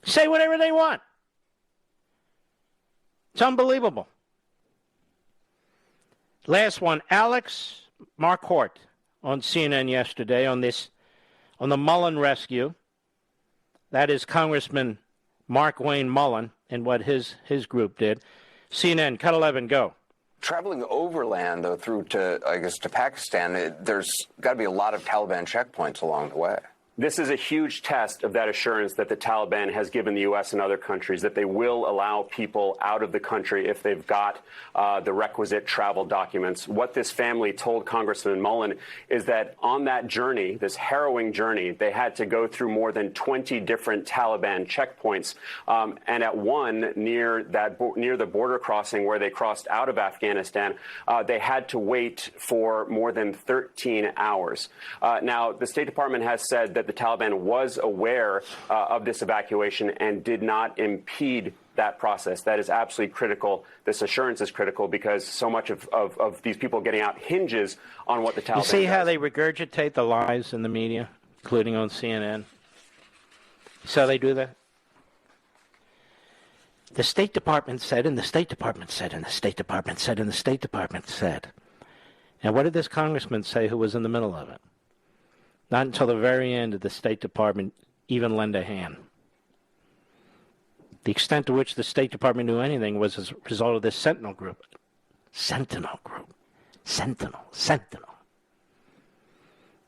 Say whatever they want. It's unbelievable. Last one, Alex Marquardt on CNN yesterday on the Mullen rescue. That is Congressman Mark Wayne Mullen and what his group did. CNN, cut 11, go. Traveling overland, though, through to Pakistan, there's got to be a lot of Taliban checkpoints along the way. This is a huge test of that assurance that the Taliban has given the U.S. and other countries that they will allow people out of the country if they've got the requisite travel documents. What this family told Congressman Mullen is that on that journey, this harrowing journey, they had to go through more than 20 different Taliban checkpoints. And at one near the border crossing where they crossed out of Afghanistan, they had to wait for more than 13 hours. Now, the State Department has said that the Taliban was aware of this evacuation and did not impede that process. That is absolutely critical. This assurance is critical because so much of these people getting out hinges on what the Taliban You see how does. they regurgitate the lies in the media, including on CNN? So they do that? The State Department said, and the State Department said, and the State Department said, and the State Department said. And what did this congressman say who was in the middle of it? Not until the very end did the State Department even lend a hand. The extent to which the State Department knew anything was as a result of this Sentinel group. Sentinel.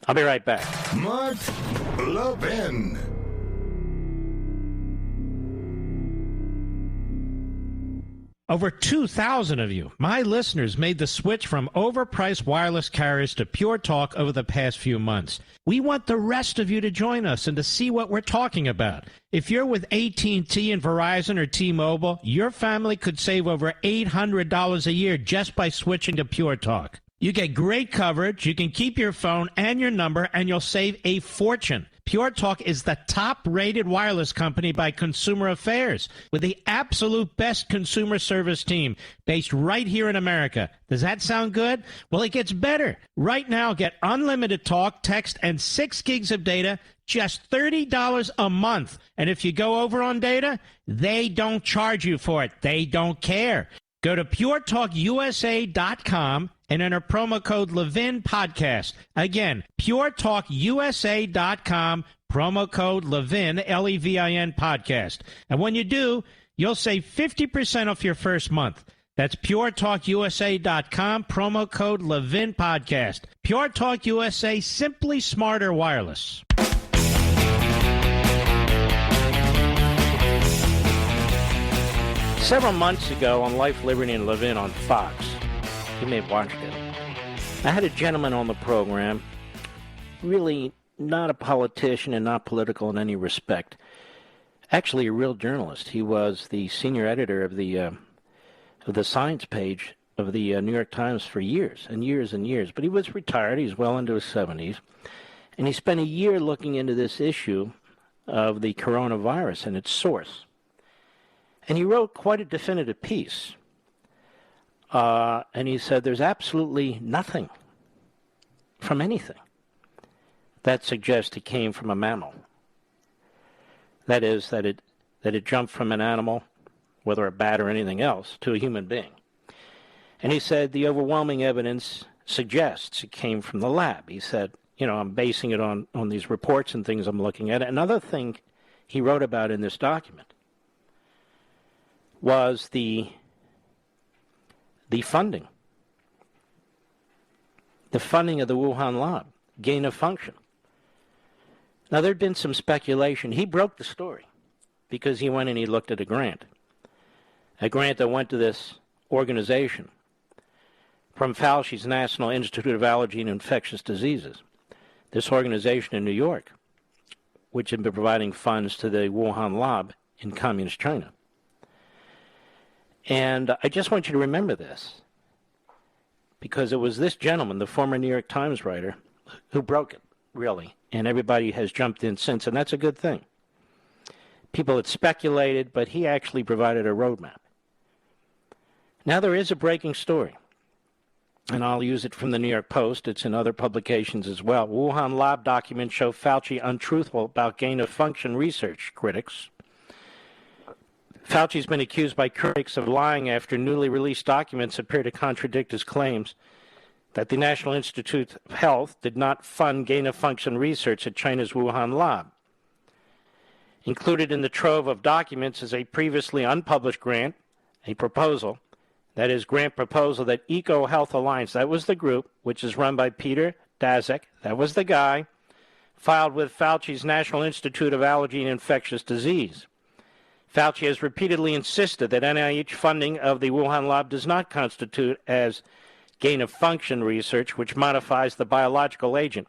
I'll be right back. Mark Levin. Over 2,000 of you, my listeners, made the switch from overpriced wireless carriers to Pure Talk over the past few months. We want the rest of you to join us and to see what we're talking about. If you're with AT&T and Verizon or T-Mobile, your family could save over $800 a year just by switching to Pure Talk. You get great coverage, you can keep your phone and your number, and you'll save a fortune. Pure Talk is the top-rated wireless company by Consumer Affairs with the absolute best consumer service team based right here in America. Does that sound good? Well, it gets better. Right now, get unlimited talk, text, and 6 gigs of data, just $30 a month. And if you go over on data, they don't charge you for it. They don't care. Go to puretalkusa.com and enter promo code Levin Podcast. Again, puretalkusa.com, promo code Levin, Levin Podcast. And when you do, you'll save 50% off your first month. That's puretalkusa.com, promo code Levin Podcast. Pure Talk USA, simply smarter wireless. Several months ago on Life, Liberty, and Levin on Fox, you may have watched it, I had a gentleman on the program, really not a politician and not political in any respect, actually a real journalist. He was the senior editor of the science page of the New York Times for years and years and years, but he was retired. He's well into his 70s, and he spent a year looking into this issue of the coronavirus and its source. And he wrote quite a definitive piece. And he said there's absolutely nothing from anything that suggests it came from a mammal. That is, that it jumped from an animal, whether a bat or anything else, to a human being. And he said the overwhelming evidence suggests it came from the lab. He said, I'm basing it on these reports and things I'm looking at. Another thing he wrote about in this document was the funding. The funding of the Wuhan lab, gain of function. Now, there had been some speculation. He broke the story because he went and he looked at a grant that went to this organization from Fauci's National Institute of Allergy and Infectious Diseases, this organization in New York, which had been providing funds to the Wuhan lab in communist China. And I just want you to remember this, because it was this gentleman, the former New York Times writer, who broke it, really, and everybody has jumped in since, and that's a good thing. People had speculated, but he actually provided a roadmap. Now there is a breaking story, and I'll use it from the New York Post. It's in other publications as well. Wuhan lab documents show Fauci untruthful about gain-of-function research, critics. Fauci's been accused by critics of lying after newly released documents appear to contradict his claims that the National Institute of Health did not fund gain-of-function research at China's Wuhan lab. Included in the trove of documents is a previously unpublished grant, a proposal, that is, grant proposal that EcoHealth Alliance, that was the group, which is run by Peter Daszak, that was the guy, filed with Fauci's National Institute of Allergy and Infectious Disease. Fauci has repeatedly insisted that NIH funding of the Wuhan lab does not constitute as gain-of-function research, which modifies the biological agent,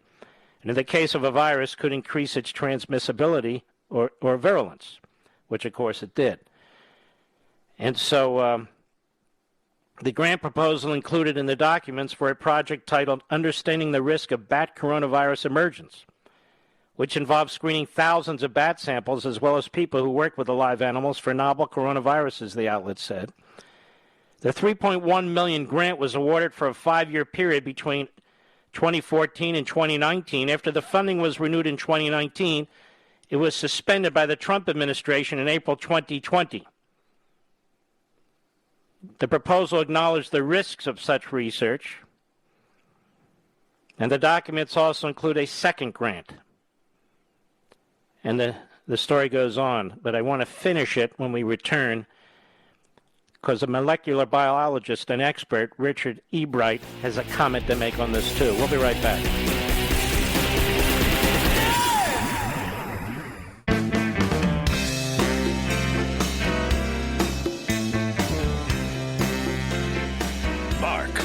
and in the case of a virus could increase its transmissibility or virulence, which of course it did. And so the grant proposal included in the documents for a project titled Understanding the Risk of Bat Coronavirus Emergence, which involves screening thousands of bat samples as well as people who work with the live animals for novel coronaviruses, the outlet said. The $3.1 million grant was awarded for a 5-year period between 2014 and 2019. After the funding was renewed in 2019, it was suspended by the Trump administration in April 2020. The proposal acknowledged the risks of such research, and the documents also include a second grant. And the story goes on, but I want to finish it when we return, because a molecular biologist and expert, Richard Ebright, has a comment to make on this too. We'll be right back.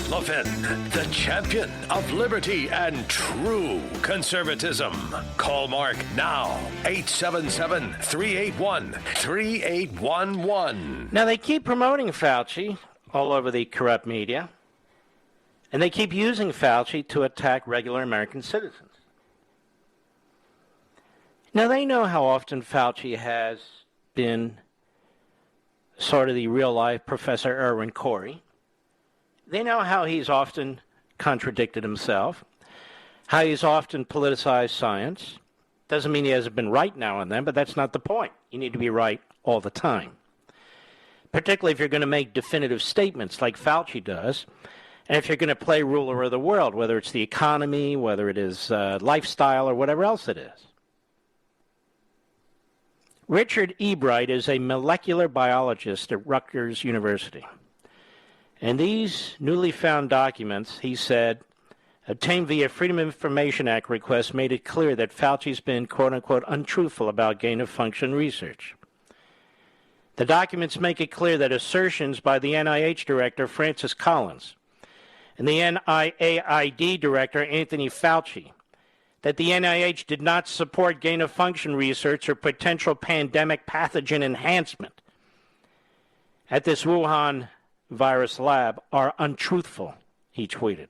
Levin, the champion of liberty and true conservatism. Call Mark now, 877-381-3811. Now, they keep promoting Fauci all over the corrupt media, and they keep using Fauci to attack regular American citizens. Now, they know how often Fauci has been sort of the real-life Professor Irwin Corey. They know how he's often contradicted himself, how he's often politicized science. Doesn't mean he hasn't been right now and then, but that's not the point. You need to be right all the time, particularly if you're going to make definitive statements like Fauci does, and if you're going to play ruler of the world, whether it's the economy, whether it is lifestyle, or whatever else it is. Richard Ebright is a molecular biologist at Rutgers University. And these newly found documents, he said, obtained via Freedom of Information Act requests made it clear that Fauci's been, quote-unquote, untruthful about gain-of-function research. The documents make it clear that assertions by the NIH director, Francis Collins, and the NIAID director, Anthony Fauci, that the NIH did not support gain-of-function research or potential pandemic pathogen enhancement at this Wuhan virus lab are untruthful, he tweeted.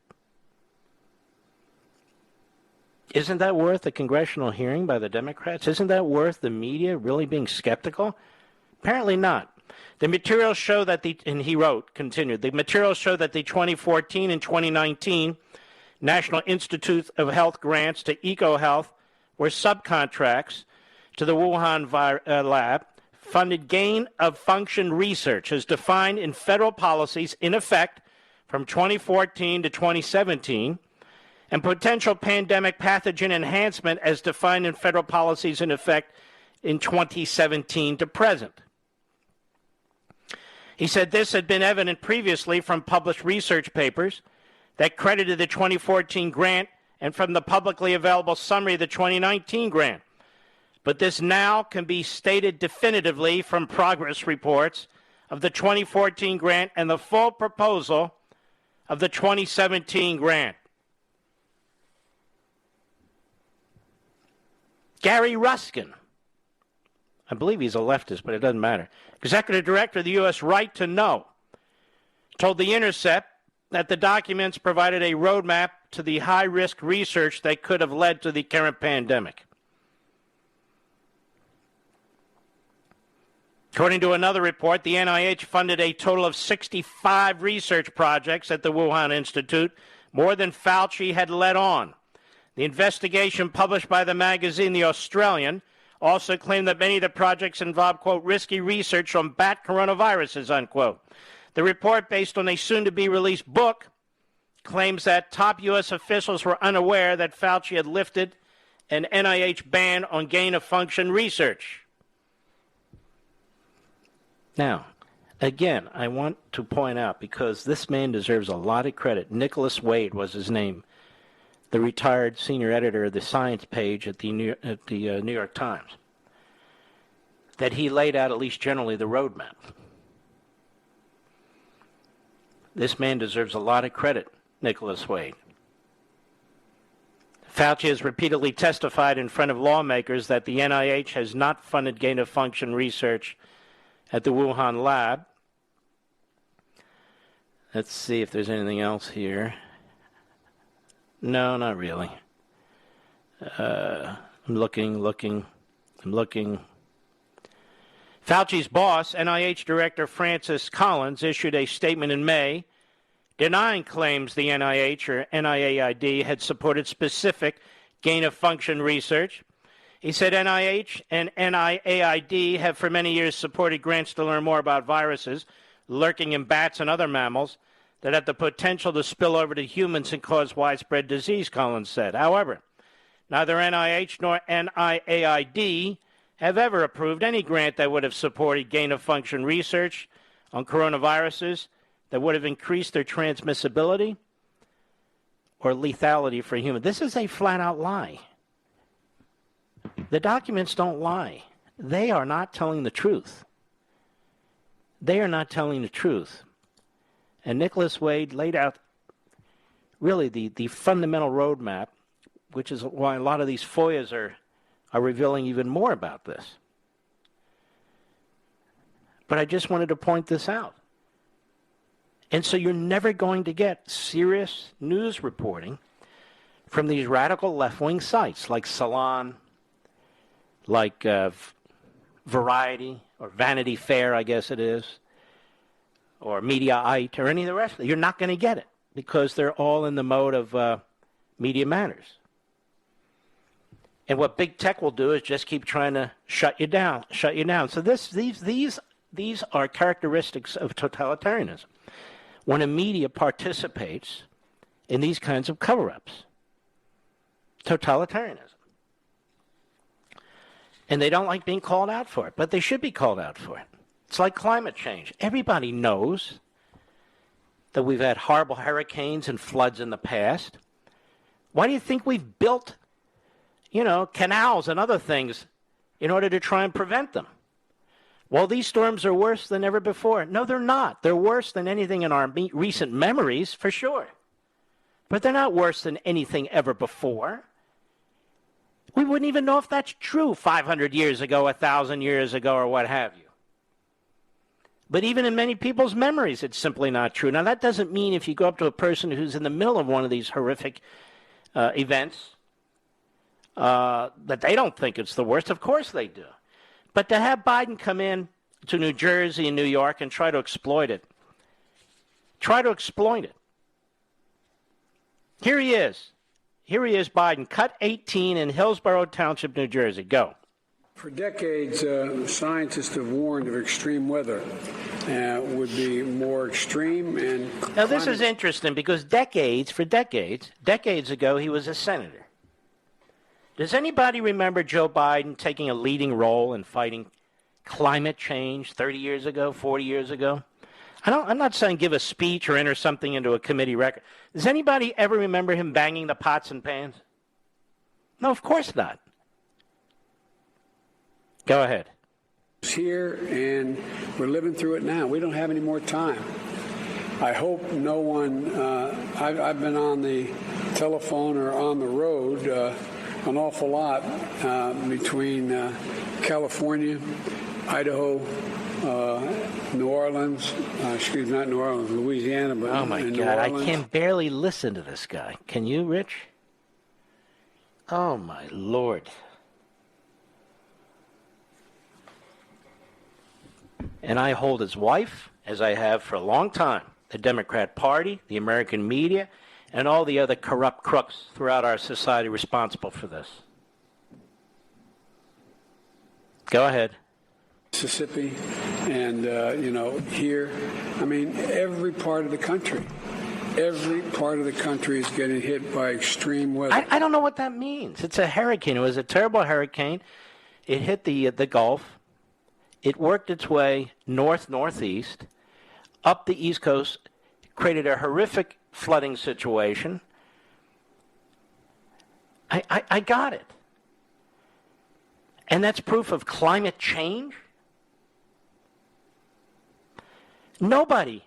Isn't that worth a congressional hearing by the Democrats? Isn't that worth the media really being skeptical? Apparently not. The materials show that and he wrote, continued, the materials show that the 2014 and 2019 National Institute of Health grants to EcoHealth were subcontracts to the Wuhan lab, funded gain-of-function research as defined in federal policies in effect from 2014 to 2017, and potential pandemic pathogen enhancement as defined in federal policies in effect in 2017 to present. He said this had been evident previously from published research papers that credited the 2014 grant and from the publicly available summary of the 2019 grant. But this now can be stated definitively from progress reports of the 2014 grant and the full proposal of the 2017 grant. Gary Ruskin, I believe he's a leftist, but it doesn't matter, executive director of the U.S. Right to Know, told The Intercept that the documents provided a roadmap to the high-risk research that could have led to the current pandemic. According to another report, the NIH funded a total of 65 research projects at the Wuhan Institute, more than Fauci had led on. The investigation published by the magazine The Australian also claimed that many of the projects involved, quote, risky research on bat coronaviruses, unquote. The report, based on a soon-to-be-released book, claims that top U.S. officials were unaware that Fauci had lifted an NIH ban on gain-of-function research. Now, again, I want to point out, because this man deserves a lot of credit. Nicholas Wade was his name, the retired senior editor of the science page at the New York Times, that he laid out, at least generally, the roadmap. This man deserves a lot of credit, Nicholas Wade. Fauci has repeatedly testified in front of lawmakers that the NIH has not funded gain-of-function research at the Wuhan lab. Let's see if there's anything else here. No, not really. I'm looking. Fauci's boss, NIH Director Francis Collins, issued a statement in May denying claims the NIH or NIAID had supported specific gain-of-function research. He said NIH and NIAID have for many years supported grants to learn more about viruses lurking in bats and other mammals that have the potential to spill over to humans and cause widespread disease, Collins said. However, neither NIH nor NIAID have ever approved any grant that would have supported gain-of-function research on coronaviruses that would have increased their transmissibility or lethality for humans. This is a flat-out lie. The documents don't lie. They are not telling the truth. They are not telling the truth. And Nicholas Wade laid out really the fundamental roadmap, which is why a lot of these FOIAs are revealing even more about this. But I just wanted to point this out. And so you're never going to get serious news reporting from these radical left-wing sites like Salon, like Variety, or Vanity Fair, I guess it is, or Mediaite, or any of the rest of it. You're not going to get it because they're all in the mode of media matters. And what big tech will do is just keep trying to shut you down. So these are characteristics of totalitarianism. When a media participates in these kinds of cover-ups, totalitarianism. And they don't like being called out for it, but they should be called out for it. It's like climate change. Everybody knows that we've had horrible hurricanes and floods in the past. Why do you think we've built, canals and other things in order to try and prevent them? Well, these storms are worse than ever before. No, they're not. They're worse than anything in our recent memories, for sure. But they're not worse than anything ever before. We wouldn't even know if that's true 500 years ago, 1,000 years ago, or what have you. But even in many people's memories, it's simply not true. Now, that doesn't mean if you go up to a person who's in the middle of one of these horrific events that they don't think it's the worst. Of course they do. But to have Biden come in to New Jersey and New York and try to exploit it, Here he is. Here he is, Biden. Cut 18 in Hillsborough Township, New Jersey. Go. For decades, scientists have warned of extreme weather would be more extreme. And now this is interesting because decades ago, he was a senator. Does anybody remember Joe Biden taking a leading role in fighting climate change 30 years ago, 40 years ago? I'm not saying give a speech or enter something into a committee record. Does anybody ever remember him banging the pots and pans? No, of course not. Go ahead. It's here, and we're living through it now. We don't have any more time. I hope no one, I've been on the telephone or on the road an awful lot between California, Idaho, New Orleans, not New Orleans, Louisiana, but oh my God, I can barely listen to this guy. Can you, Rich? Oh my Lord. And I hold his wife, as I have for a long time, the Democrat Party, the American media, and all the other corrupt crooks throughout our society responsible for this. Go ahead. Mississippi and, here. I mean, every part of the country is getting hit by extreme weather. I don't know what that means. It's a hurricane. It was a terrible hurricane. It hit the Gulf. It worked its way northeast, up the East Coast, created a horrific flooding situation. I got it. And that's proof of climate change? Nobody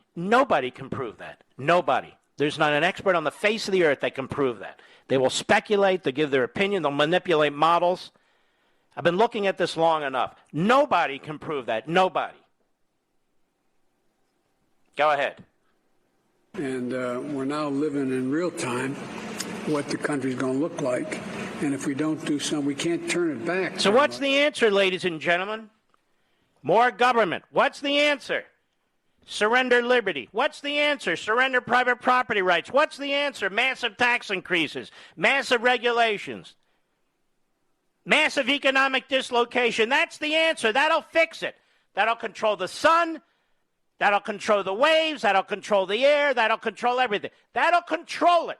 can prove that. Nobody. There's not an expert on the face of the earth that can prove that. They will speculate, they'll give their opinion, they'll manipulate models. I've been looking at this long enough. Nobody can prove that. Nobody. Go ahead. And we're now living in real time what the country's going to look like. And if we don't do something, we can't turn it back. So what's the answer, ladies and gentlemen? More government. What's the answer? Surrender liberty. What's the answer? Surrender private property rights. What's the answer? Massive tax increases, massive regulations, massive economic dislocation. That's the answer. That'll fix it. That'll control the sun. That'll control the waves. That'll control the air. That'll control everything. That'll control it.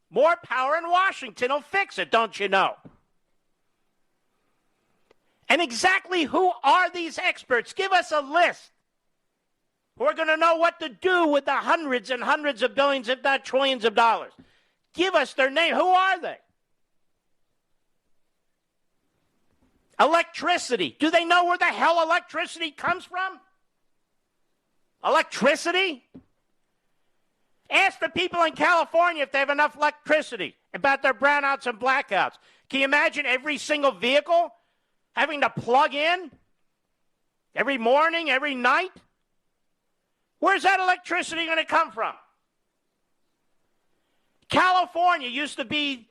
More power in Washington will fix it, don't you know? And exactly who are these experts? Give us a list. We're going to know what to do with the hundreds and hundreds of billions, if not trillions of dollars. Give us their name. Who are they? Electricity. Do they know where the hell electricity comes from? Electricity? Ask the people in California if they have enough electricity, about their brownouts and blackouts. Can you imagine every single vehicle having to plug in every morning, every night? Where's that electricity going to come from? California used to be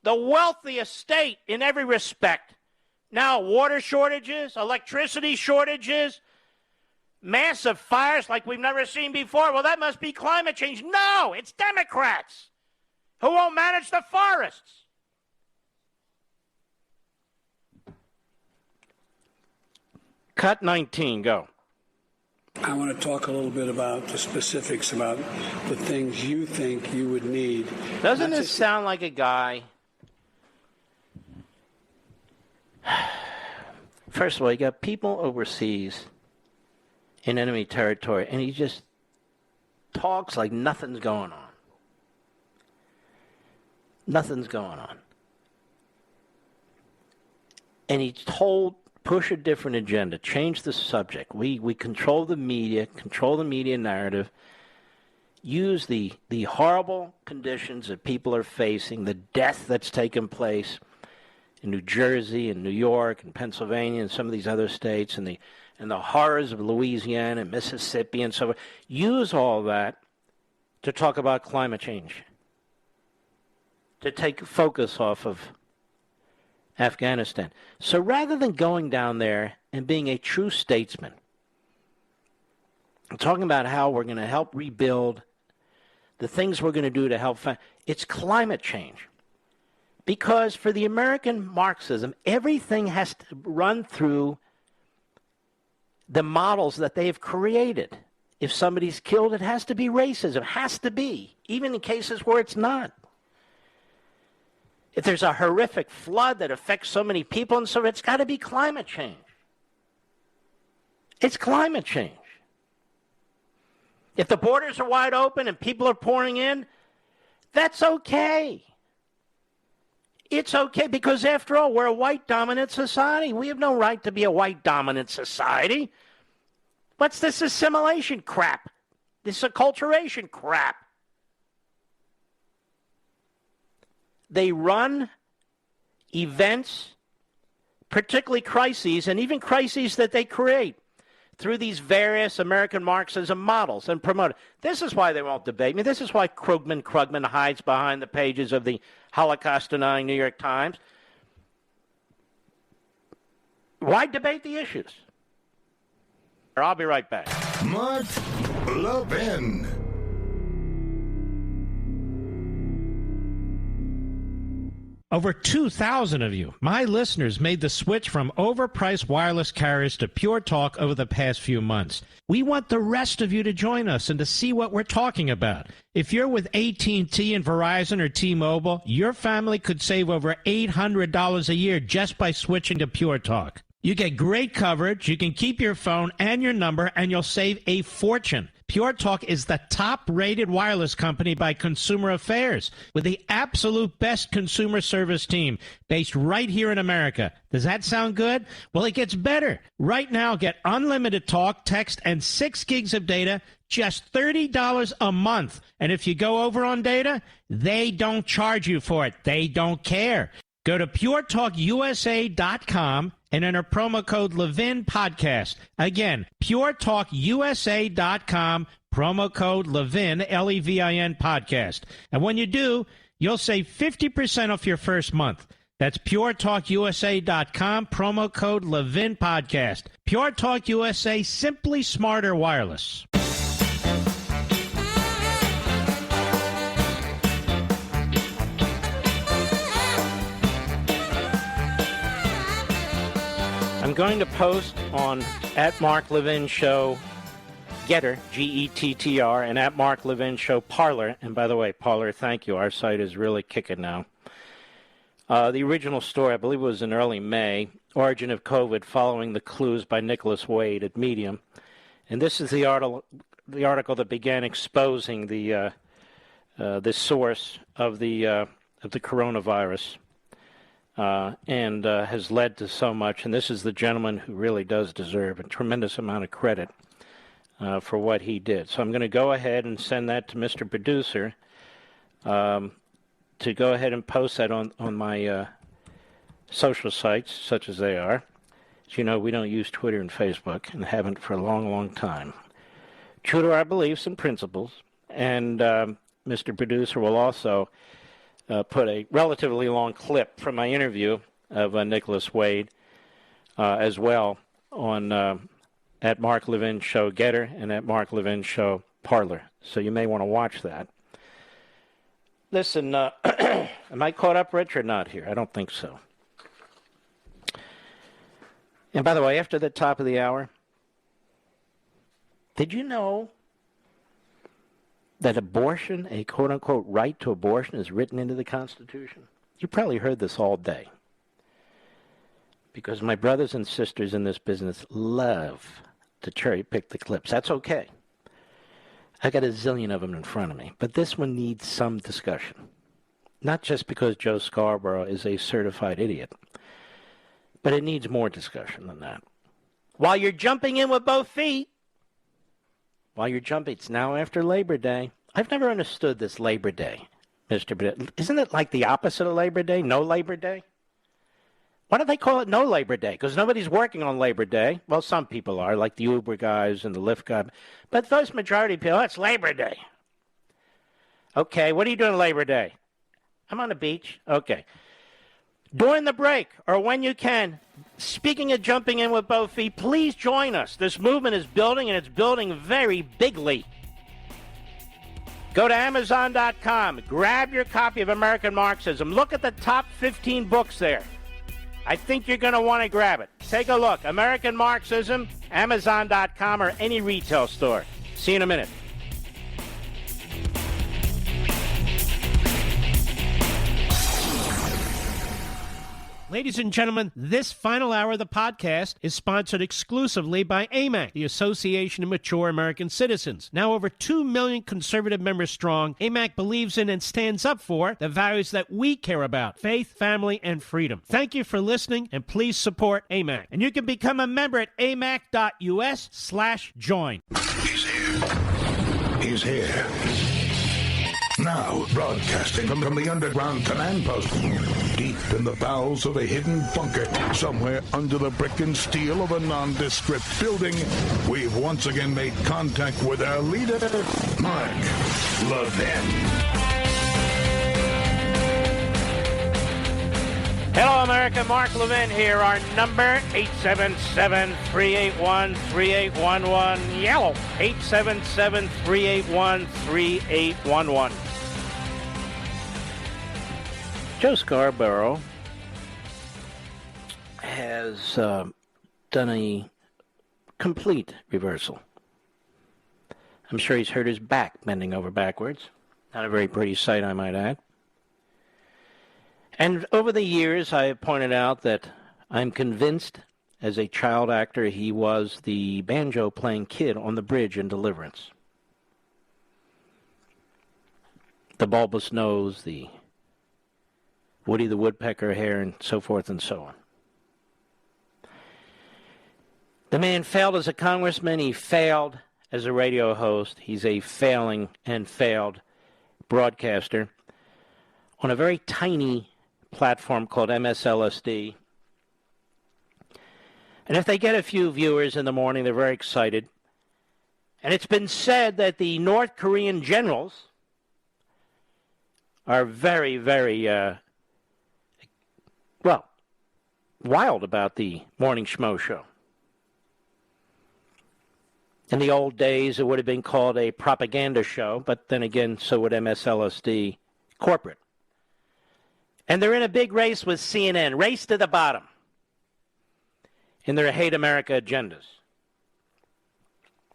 the wealthiest state in every respect. Now, water shortages, electricity shortages, massive fires like we've never seen before. Well, that must be climate change. No, it's Democrats who won't manage the forests. Cut 19, go. I want to talk a little bit about the specifics about the things you think you would need. Doesn't this sound like a guy? First of all, you got people overseas in enemy territory, and he just talks like nothing's going on. Nothing's going on. And he's told, push a different agenda, change the subject. We control the media narrative, use the horrible conditions that people are facing, the death that's taken place in New Jersey and New York and Pennsylvania and some of these other states, and the horrors of Louisiana and Mississippi and so on. Use all that to talk about climate change, to take focus off of Afghanistan. So rather than going down there and being a true statesman, I'm talking about how we're going to help rebuild the things we're going to do to help, it's climate change. Because for the American Marxism, everything has to run through the models that they've created. If somebody's killed, it has to be racism. Has to be, even in cases where it's not. If there's a horrific flood that affects so many people, and so it's got to be climate change. It's climate change. If the borders are wide open and people are pouring in, that's okay. It's okay because, after all, we're a white-dominant society. We have no right to be a white-dominant society. What's this assimilation crap? This acculturation crap? They run events, particularly crises, and even crises that they create, through these various American Marxism models and promote it. This is why they won't debate me. This is why Krugman hides behind the pages of the Holocaust-denying New York Times. Why debate the issues? I'll be right back. Mark Levin. Over 2,000 of you, my listeners, made the switch from overpriced wireless carriers to Pure Talk over the past few months. We want the rest of you to join us and to see what we're talking about. If you're with AT&T and Verizon or T-Mobile, your family could save over $800 a year just by switching to Pure Talk. You get great coverage, you can keep your phone and your number, and you'll save a fortune. Pure Talk is the top-rated wireless company by Consumer Affairs, with the absolute best consumer service team based right here in America. Does that sound good? Well, it gets better. Right now, get unlimited talk, text, and 6 gigs of data, just $30 a month. And if you go over on data, they don't charge you for it. They don't care. Go to puretalkusa.com and enter promo code Levin Podcast. Again, puretalkusa.com, promo code Levin, Levin Podcast. And when you do, you'll save 50% off your first month. That's puretalkusa.com, promo code Levin Podcast. Pure Talk USA, simply smarter wireless. I'm going to post on @MarkLevinShow Getter, Gettr, and @MarkLevinShow Parler. And by the way, Parler, thank you. Our site is really kicking now. The original story, I believe it was in early May, Origin of COVID Following the Clues by Nicholas Wade at Medium. And this is the article that began exposing the source of the coronavirus. And has led to so much. And this is the gentleman who really does deserve a tremendous amount of credit for what he did. So I'm going to go ahead and send that to Mr. Producer to go ahead and post that on my social sites, such as they are. As you know, we don't use Twitter and Facebook and haven't for a long, long time. True to our beliefs and principles. And Mr. Producer will also put a relatively long clip from my interview of Nicholas Wade as well on @MarkLevinShow Getter and @MarkLevinShow Parler. So you may want to watch that. Listen, am I caught up, Rich, or not here? I don't think so. And by the way, after the top of the hour, did you know that abortion, a quote-unquote right to abortion, is written into the Constitution? You probably heard this all day. Because my brothers and sisters in this business love to cherry-pick the clips. That's okay. I got a zillion of them in front of me. But this one needs some discussion. Not just because Joe Scarborough is a certified idiot. But it needs more discussion than that. While you're jumping in with both feet, it's now after Labor Day. I've never understood this Labor Day, Mr. Bennett. Isn't it like the opposite of Labor Day, no Labor Day? Why do they call it no Labor Day? Because nobody's working on Labor Day. Well, some people are, like the Uber guys and the Lyft guys. But those majority of people, it's Labor Day. Okay, what are you doing Labor Day? I'm on the beach. Okay. During the break, or when you can, speaking of jumping in with both feet, please join us. This movement is building, and it's building very bigly. Go to Amazon.com. Grab your copy of American Marxism. Look at the top 15 books there. I think you're going to want to grab it. Take a look. American Marxism, Amazon.com, or any retail store. See you in a minute. Ladies and gentlemen, this final hour of the podcast is sponsored exclusively by AMAC, the Association of Mature American Citizens. Now over 2 million conservative members strong, AMAC believes in and stands up for the values that we care about: faith, family, and freedom. Thank you for listening, and please support AMAC. And you can become a member at amac.us/join. He's here. Now, broadcasting from the underground command post, deep in the bowels of a hidden bunker, somewhere under the brick and steel of a nondescript building, we've once again made contact with our leader, Mark Levin. Hello, America. Mark Levin here. Our number, 877-381-3811. Yellow, 877-381-3811. Joe Scarborough has done a complete reversal. I'm sure he's hurt his back bending over backwards. Not a very pretty sight, I might add. And over the years, I have pointed out that I'm convinced, as a child actor, he was the banjo-playing kid on the bridge in Deliverance. The bulbous nose, the Woody the Woodpecker hair, and so forth and so on. The man failed as a congressman. He failed as a radio host. He's a failing and failed broadcaster on a very tiny platform called MSLSD. And if they get a few viewers in the morning, they're very excited. And it's been said that the North Korean generals are very, very, wild about the Morning Schmo show. In the old days, it would have been called a propaganda show, but then again, so would MSLSD corporate. And they're in a big race with CNN, race to the bottom in their hate America agendas.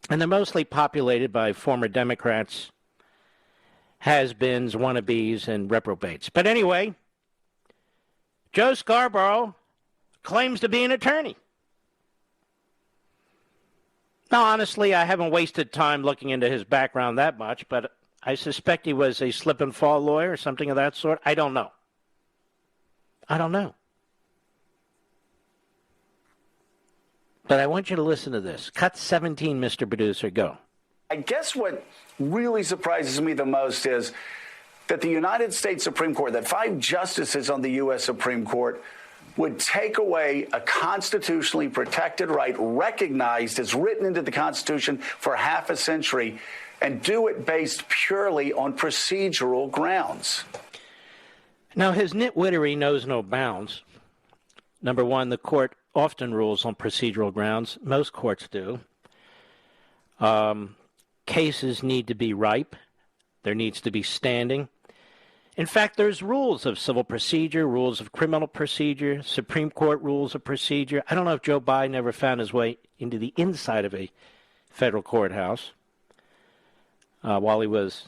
And they're mostly populated by former Democrats, has-beens, wannabes, and reprobates. But anyway, Joe Scarborough claims to be an attorney. Now, honestly, I haven't wasted time looking into his background that much, but I suspect he was a slip-and-fall lawyer or something of that sort. I don't know. But I want you to listen to this. Cut 17, Mr. Producer. Go. I guess what really surprises me the most is that the United States Supreme Court, that 5 justices on the U.S. Supreme Court, would take away a constitutionally protected right, recognized as written into the Constitution for half a century, and do it based purely on procedural grounds. Now, his nitwittery knows no bounds. Number one, the court often rules on procedural grounds. Most courts do. Cases need to be ripe. There needs to be standing. In fact, there's rules of civil procedure, rules of criminal procedure, Supreme Court rules of procedure. I don't know if Joe Biden ever found his way into the inside of a federal courthouse while he was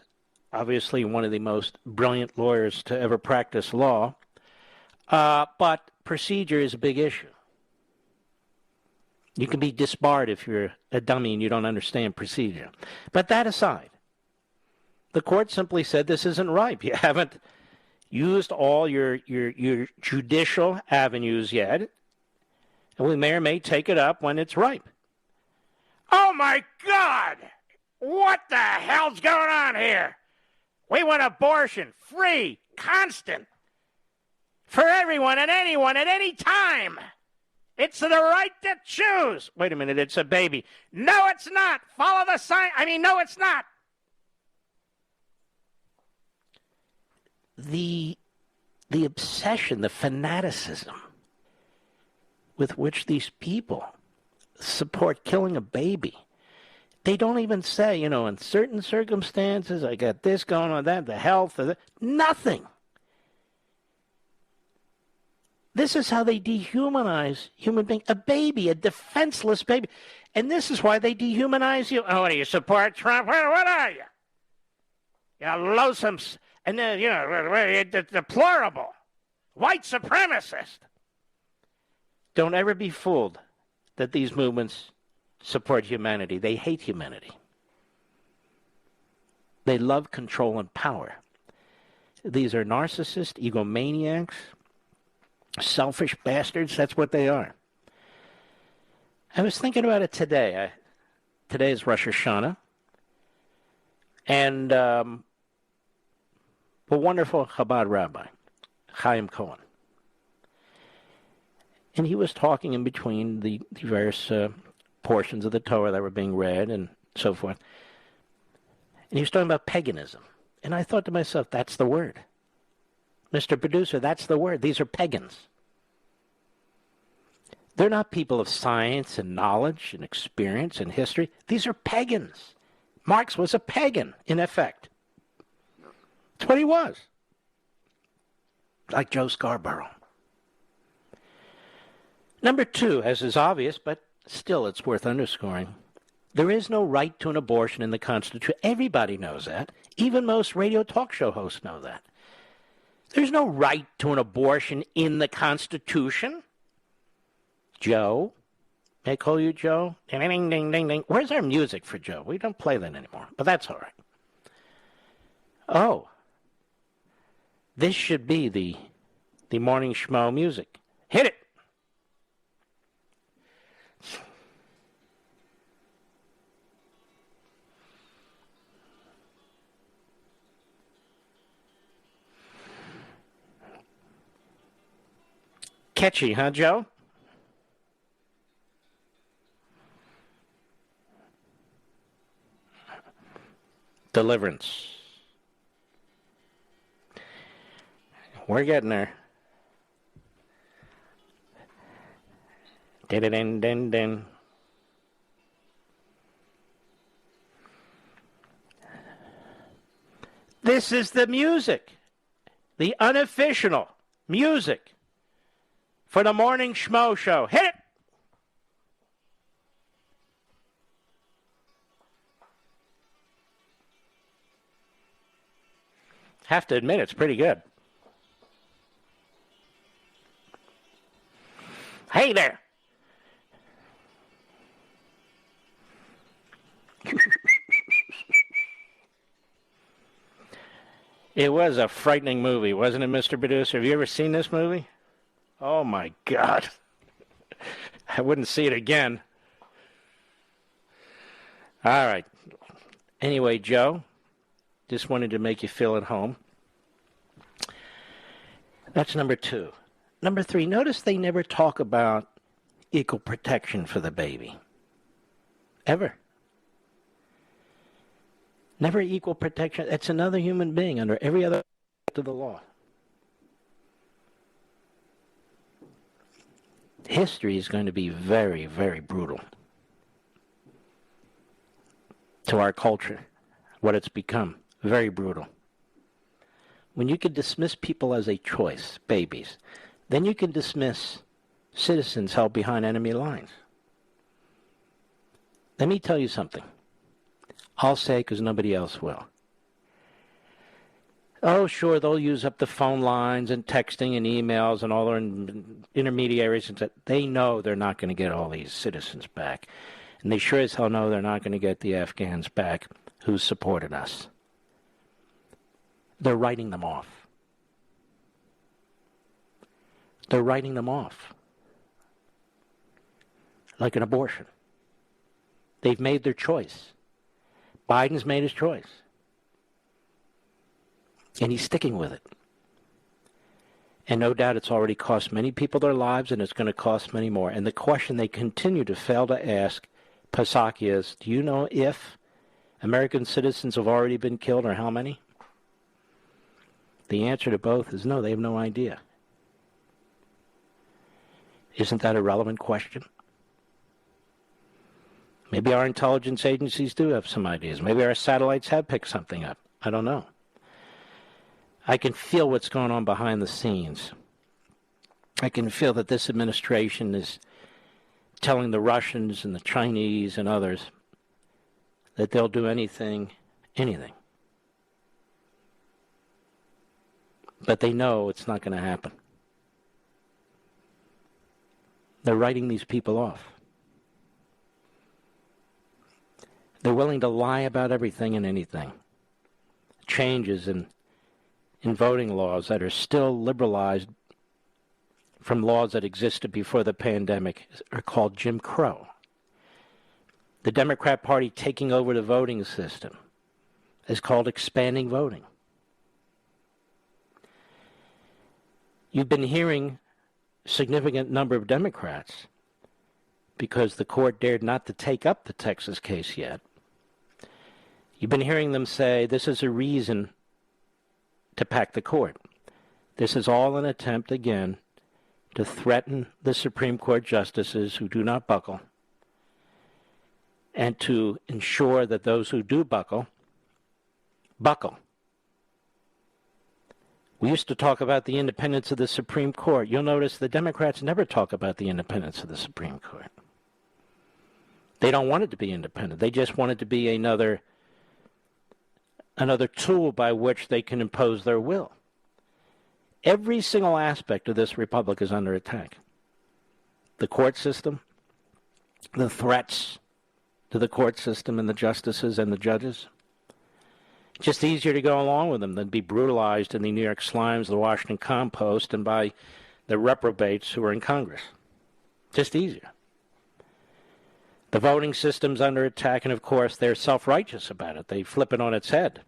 obviously one of the most brilliant lawyers to ever practice law. But procedure is a big issue. You can be disbarred if you're a dummy and you don't understand procedure. But that aside, the court simply said this isn't ripe. You haven't used all your judicial avenues yet, and we may or may take it up when it's ripe. Oh, my God! What the hell's going on here? We want abortion, free, constant, for everyone and anyone at any time. It's the right to choose. Wait a minute, it's a baby. No, it's not. Follow the sign. No, it's not. The obsession, the fanaticism with which these people support killing a baby They don't even say, in certain circumstances, I got this going on, that, the health, nothing. This is how they dehumanize human beings. A baby, a defenseless baby. And this is why they dehumanize you. Oh, do you support Trump? What are you? You're loathsome, and then, you're deplorable. White supremacist. Don't ever be fooled that these movements support humanity. They hate humanity. They love control and power. These are narcissists, egomaniacs, selfish bastards. That's what they are. I was thinking about it today. Today is Rosh Hashanah. And a wonderful Chabad rabbi, Chaim Cohen. And he was talking in between the various portions of the Torah that were being read and so forth. And he was talking about paganism. And I thought to myself, that's the word. Mr. Producer, that's the word. These are pagans. They're not people of science and knowledge and experience and history. These are pagans. Marx was a pagan, in effect. That's what he was. Like Joe Scarborough. Number two, as is obvious, but still it's worth underscoring, there is no right to an abortion in the Constitution. Everybody knows that. Even most radio talk show hosts know that. There's no right to an abortion in the Constitution. Joe, may I call you Joe? Ding, ding, ding, ding, ding. Where's our music for Joe? We don't play that anymore, but that's all right. Oh, this should be the morning schmo music. Hit it. Catchy, huh, Joe? Deliverance. We're getting there. Din-din-din-din-din. This is the music. The unofficial music for the morning schmo show. Hit it! Have to admit, it's pretty good. Hey there! It was a frightening movie, wasn't it, Mr. Producer? Have you ever seen this movie? Oh, my God. I wouldn't see it again. All right. Anyway, Joe, just wanted to make you feel at home. That's number two. Number three, notice they never talk about equal protection for the baby. Ever. Never equal protection. It's another human being under every other act of the law. History is going to be very, very brutal to our culture, what it's become. Very brutal. When you can dismiss people as a choice, babies, then you can dismiss citizens held behind enemy lines. Let me tell you something. I'll say because nobody else will. Oh, sure, they'll use up the phone lines and texting and emails and all their intermediaries. And they know they're not going to get all these citizens back. And they sure as hell know they're not going to get the Afghans back who supported us. They're writing them off. They're writing them off. Like an abortion. They've made their choice. Biden's made his choice. And he's sticking with it. And no doubt it's already cost many people their lives, and it's going to cost many more. And the question they continue to fail to ask, Psaki, is, do you know if American citizens have already been killed or how many? The answer to both is no, they have no idea. Isn't that a relevant question? Maybe our intelligence agencies do have some ideas. Maybe our satellites have picked something up. I don't know. I can feel what's going on behind the scenes. I can feel that this administration is telling the Russians and the Chinese and others that they'll do anything. But they know it's not going to happen. They're writing these people off. They're willing to lie about everything and anything. Changes in voting laws that are still liberalized from laws that existed before the pandemic are called Jim Crow. The Democrat Party taking over the voting system is called expanding voting. You've been hearing a significant number of Democrats, because the court dared not to take up the Texas case yet. You've been hearing them say this is a reason to pack the court. This is all an attempt, again, to threaten the Supreme Court justices who do not buckle, and to ensure that those who do buckle. We used to talk about the independence of the Supreme Court. You'll notice the Democrats never talk about the independence of the Supreme Court. They don't want it to be independent. They just want it to be another tool by which they can impose their will. Every single aspect of this republic is under attack. The court system, the threats to the court system and the justices and the judges. Just easier to go along with them than be brutalized in the New York Slimes, the Washington Compost, and by the reprobates who are in Congress. Just easier. The voting system's under attack, and of course they're self-righteous about it. They flip it on its head.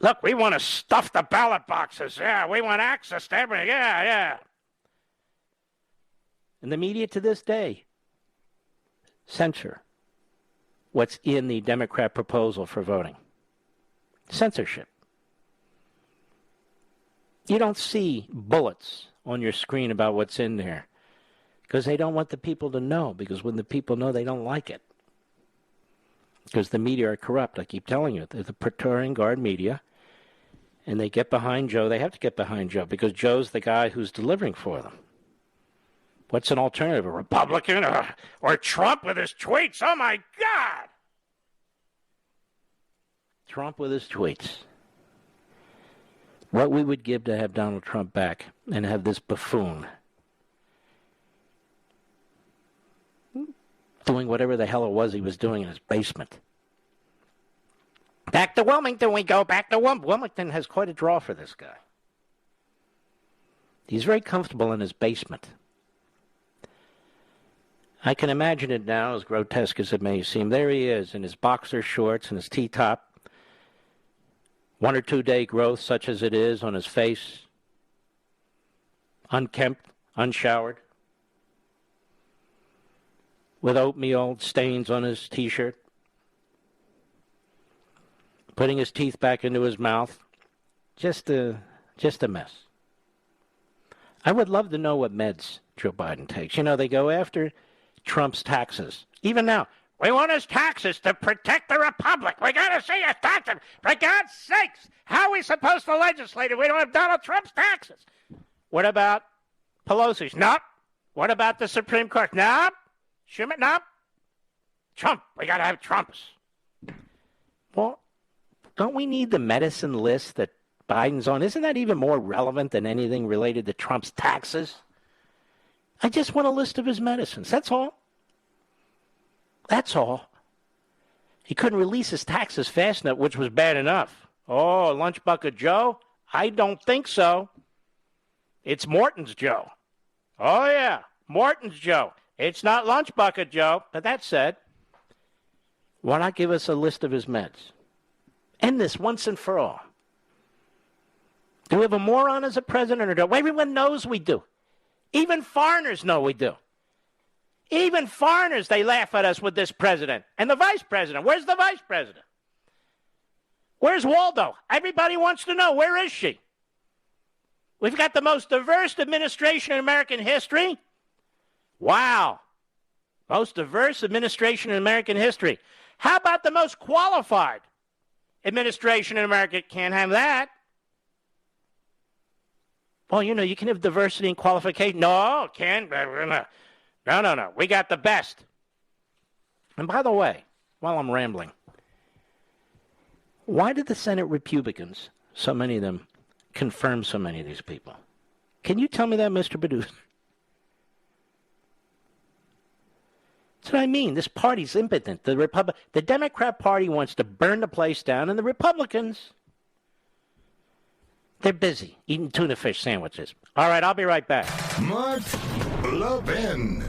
Look, we want to stuff the ballot boxes. Yeah, we want access to everything. Yeah. And the media to this day censor what's in the Democrat proposal for voting. Censorship. You don't see bullets on your screen about what's in there because they don't want the people to know, because when the people know, they don't like it. Because the media are corrupt. I keep telling you, they're the Praetorian Guard media, and they get behind Joe. They have to get behind Joe because Joe's the guy who's delivering for them. What's an alternative? A Republican or Trump with his tweets? Oh, my God! Trump with his tweets. What we would give to have Donald Trump back and have this buffoon doing whatever the hell it was he was doing in his basement. Back to Wilmington we go, back to Wilmington has quite a draw for this guy. He's very comfortable in his basement. I can imagine it now, as grotesque as it may seem. There he is in his boxer shorts and his T-top. 1 or 2 day growth, such as it is, on his face. Unkempt, unshowered. With oatmeal stains on his T-shirt. Putting his teeth back into his mouth. Just a mess. I would love to know what meds Joe Biden takes. You know, they go after Trump's taxes. Even now, we want his taxes to protect the republic. We got to see his taxes. For God's sakes, how are we supposed to legislate if we don't have Donald Trump's taxes? What about Pelosi's? Nope. What about the Supreme Court? Nope. Schumer? Nope. Trump. We got to have Trumps. Well, don't we need the medicine list that Biden's on? Isn't that even more relevant than anything related to Trump's taxes? I just want a list of his medicines. That's all. That's all. He couldn't release his taxes fast enough, which was bad enough. Oh, Lunch Bucket Joe? I don't think so. It's Morton's Joe. Oh, yeah, Morton's Joe. It's not Lunch Bucket Joe. But that said, why not give us a list of his meds? End this once and for all. Do we have a moron as a president or don't? Everyone knows we do. Even foreigners know we do. Even foreigners, they laugh at us with this president. And the vice president. Where's the vice president? Where's Waldo? Everybody wants to know. Where is she? We've got the most diverse administration in American history. Wow. Most diverse administration in American history. How about the most qualified administration in America? Can't have that. Well, you know, you can have diversity and qualification. No, can't. No. We got the best. And by the way, while I'm rambling, why did the Senate Republicans, so many of them, confirm so many of these people? Can you tell me that, Mr. Badu? That's what I mean. This party's impotent. The Democrat Party wants to burn the place down, and the Republicans, they're busy eating tuna fish sandwiches. All right, I'll be right back. Mark Levin.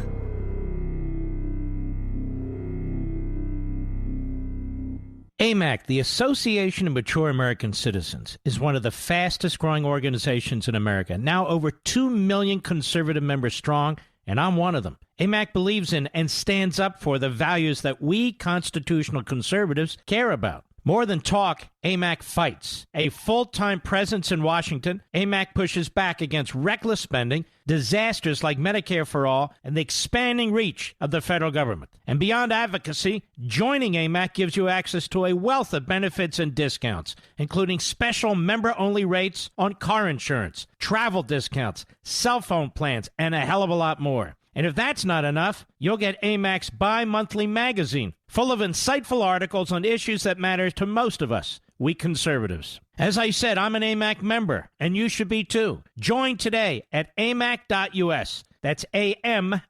AMAC, the Association of Mature American Citizens, is one of the fastest growing organizations in America. Now over 2 million conservative members strong, and I'm one of them. AMAC believes in and stands up for the values that we constitutional conservatives care about. More than talk, AMAC fights. A full-time presence in Washington, AMAC pushes back against reckless spending, disasters like Medicare for All, and the expanding reach of the federal government. And beyond advocacy, joining AMAC gives you access to a wealth of benefits and discounts, including special member-only rates on car insurance, travel discounts, cell phone plans, and a hell of a lot more. And if that's not enough, you'll get AMAC's bi-monthly magazine, full of insightful articles on issues that matter to most of us, we conservatives. As I said, I'm an AMAC member, and you should be too. Join today at amac.us. That's AMAC.us.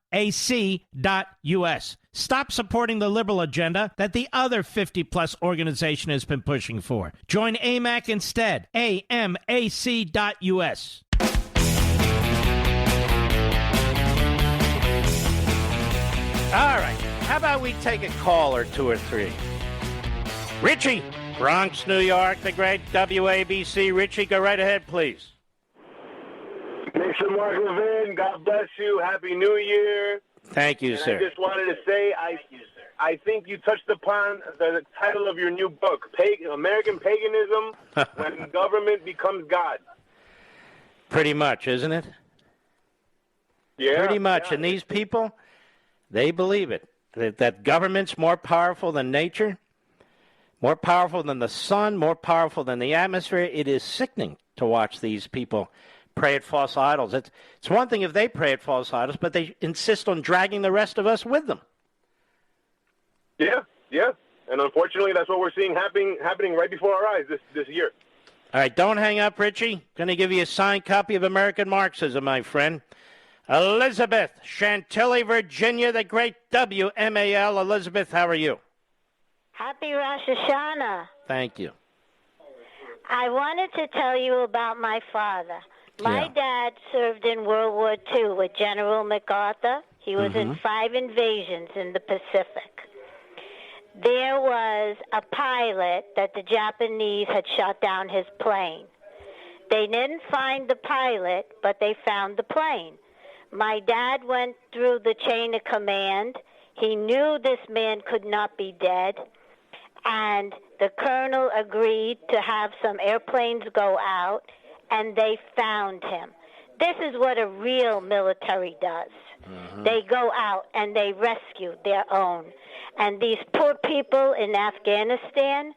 Stop supporting the liberal agenda that the other 50-plus organization has been pushing for. Join AMAC instead. AMAC.us. All right. How about we take a call or two or three? Richie, Bronx, New York, the great WABC. Richie, go right ahead, please. Mr. Mark Levin, God bless you. Happy New Year. Thank you, sir. I just wanted to say, I think you touched upon the title of your new book, American Paganism, When Government Becomes God. Pretty much, isn't it? Yeah. Pretty much. Yeah. And these people, they believe it, that government's more powerful than nature, more powerful than the sun, more powerful than the atmosphere. It is sickening to watch these people pray at false idols. It's one thing if they pray at false idols, but they insist on dragging the rest of us with them. Yeah. And unfortunately, that's what we're seeing happening right before our eyes this year. All right, don't hang up, Richie. Going to give you a signed copy of American Marxism, my friend. Elizabeth, Chantilly, Virginia, the great WMAL. Elizabeth, how are you? Happy Rosh Hashanah. Thank you. I wanted to tell you about my father. My dad served in World War II with General MacArthur. He was in 5 invasions in the Pacific. There was a pilot that the Japanese had shot down his plane. They didn't find the pilot, but they found the plane. My dad went through the chain of command. He knew this man could not be dead. And the colonel agreed to have some airplanes go out, and they found him. This is what a real military does. They go out and they rescue their own. And these poor people in Afghanistan,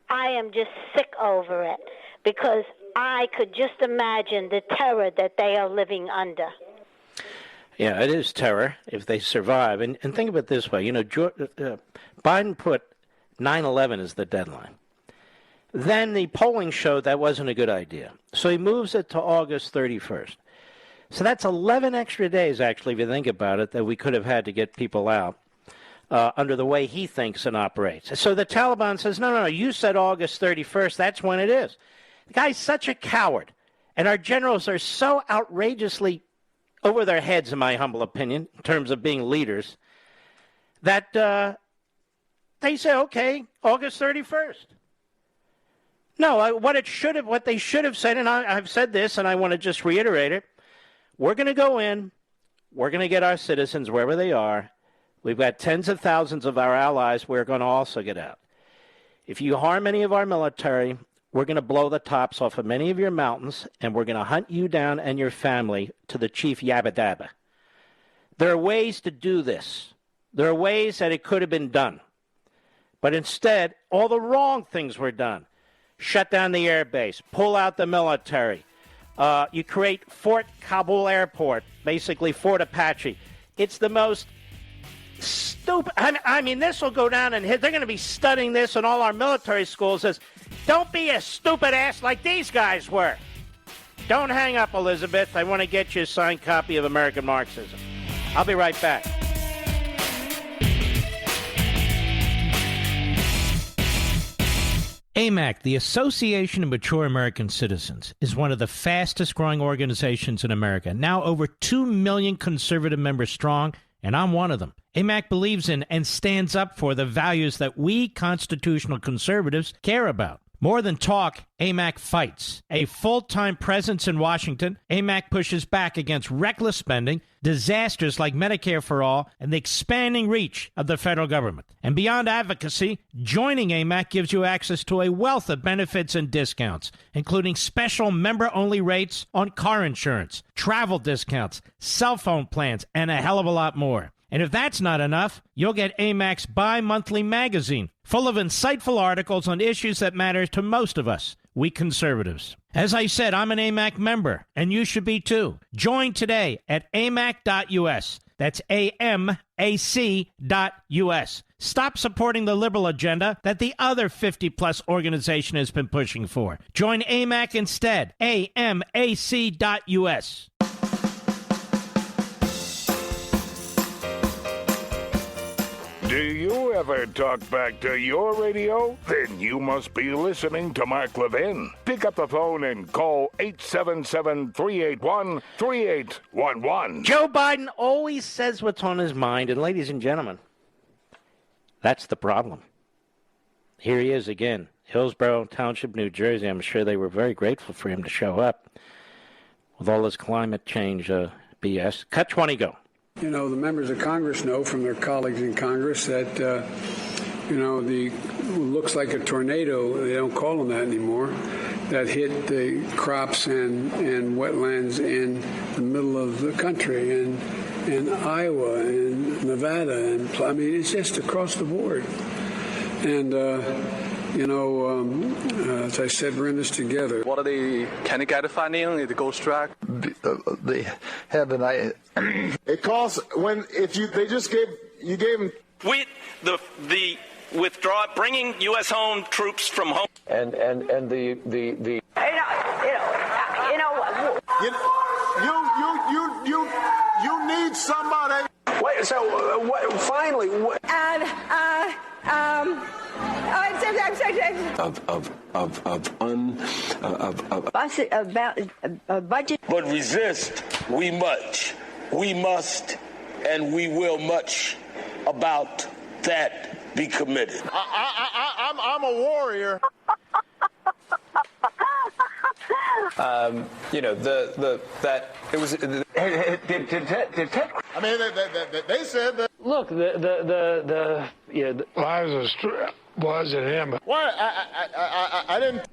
I am just sick over it because I could just imagine the terror that they are living under. Yeah, it is terror if they survive. And think of it this way. You know, Biden put 9/11 as the deadline. Then the polling showed that wasn't a good idea. So he moves it to August 31st. So that's 11 extra days, actually, if you think about it, that we could have had to get people out under the way he thinks and operates. So the Taliban says, no, you said August 31st. That's when it is. The guy's such a coward. And our generals are so outrageously over their heads, in my humble opinion, in terms of being leaders, that they say, okay, August 31st. No, what they should have said, and I've said this, and I want to just reiterate it, we're going to go in, we're going to get our citizens wherever they are. We've got tens of thousands of our allies we're going to also get out. If you harm any of our military, we're going to blow the tops off of many of your mountains, and we're going to hunt you down and your family to the chief Yabba Dabba. There are ways to do this. There are ways that it could have been done. But instead, all the wrong things were done. Shut down the air base, pull out the military. You create Fort Kabul Airport, basically Fort Apache. It's the most stupid. I mean, this will go down and they're going to be studying this in all our military schools as, don't be a stupid ass like these guys were. Don't hang up, Elizabeth. I want to get you a signed copy of American Marxism. I'll be right back. AMAC, the Association of Mature American Citizens, is one of the fastest-growing organizations in America, now over 2 million conservative members strong, and I'm one of them. AMAC believes in and stands up for the values that we constitutional conservatives care about. More than talk, AMAC fights. A full-time presence in Washington, AMAC pushes back against reckless spending, disasters like Medicare for All, and the expanding reach of the federal government. And beyond advocacy, joining AMAC gives you access to a wealth of benefits and discounts, including special member-only rates on car insurance, travel discounts, cell phone plans, and a hell of a lot more. And if that's not enough, you'll get AMAC's bi-monthly magazine, full of insightful articles on issues that matter to most of us, we conservatives. As I said, I'm an AMAC member, and you should be too. Join today at amac.us. That's AMAC.us. Stop supporting the liberal agenda that the other 50-plus organization has been pushing for. Join AMAC instead. AMAC.us. Do you ever talk back to your radio? Then you must be listening to Mark Levin. Pick up the phone and call 877-381-3811. Joe Biden always says what's on his mind, and ladies and gentlemen, that's the problem. Here he is again, Hillsborough Township, New Jersey. I'm sure they were very grateful for him to show up with all this climate change BS. Cut 20, go. You know, the members of Congress know from their colleagues in Congress that, the looks like a tornado, they don't call them that anymore, that hit the crops and wetlands in the middle of the country, and Iowa and Nevada, and it's just across the board. And, as I said, we're in this together. What are the kandidatforhandlingerne, the ghost track? They have an it costs they just gave them the withdraw, bringing U.S. home troops from home, and the you need somebody. Wait, so finally, budget. But resist, we must, and we will much about that be committed. I'm a warrior. It was. I mean, they said that. Look, was it him? Why? I didn't.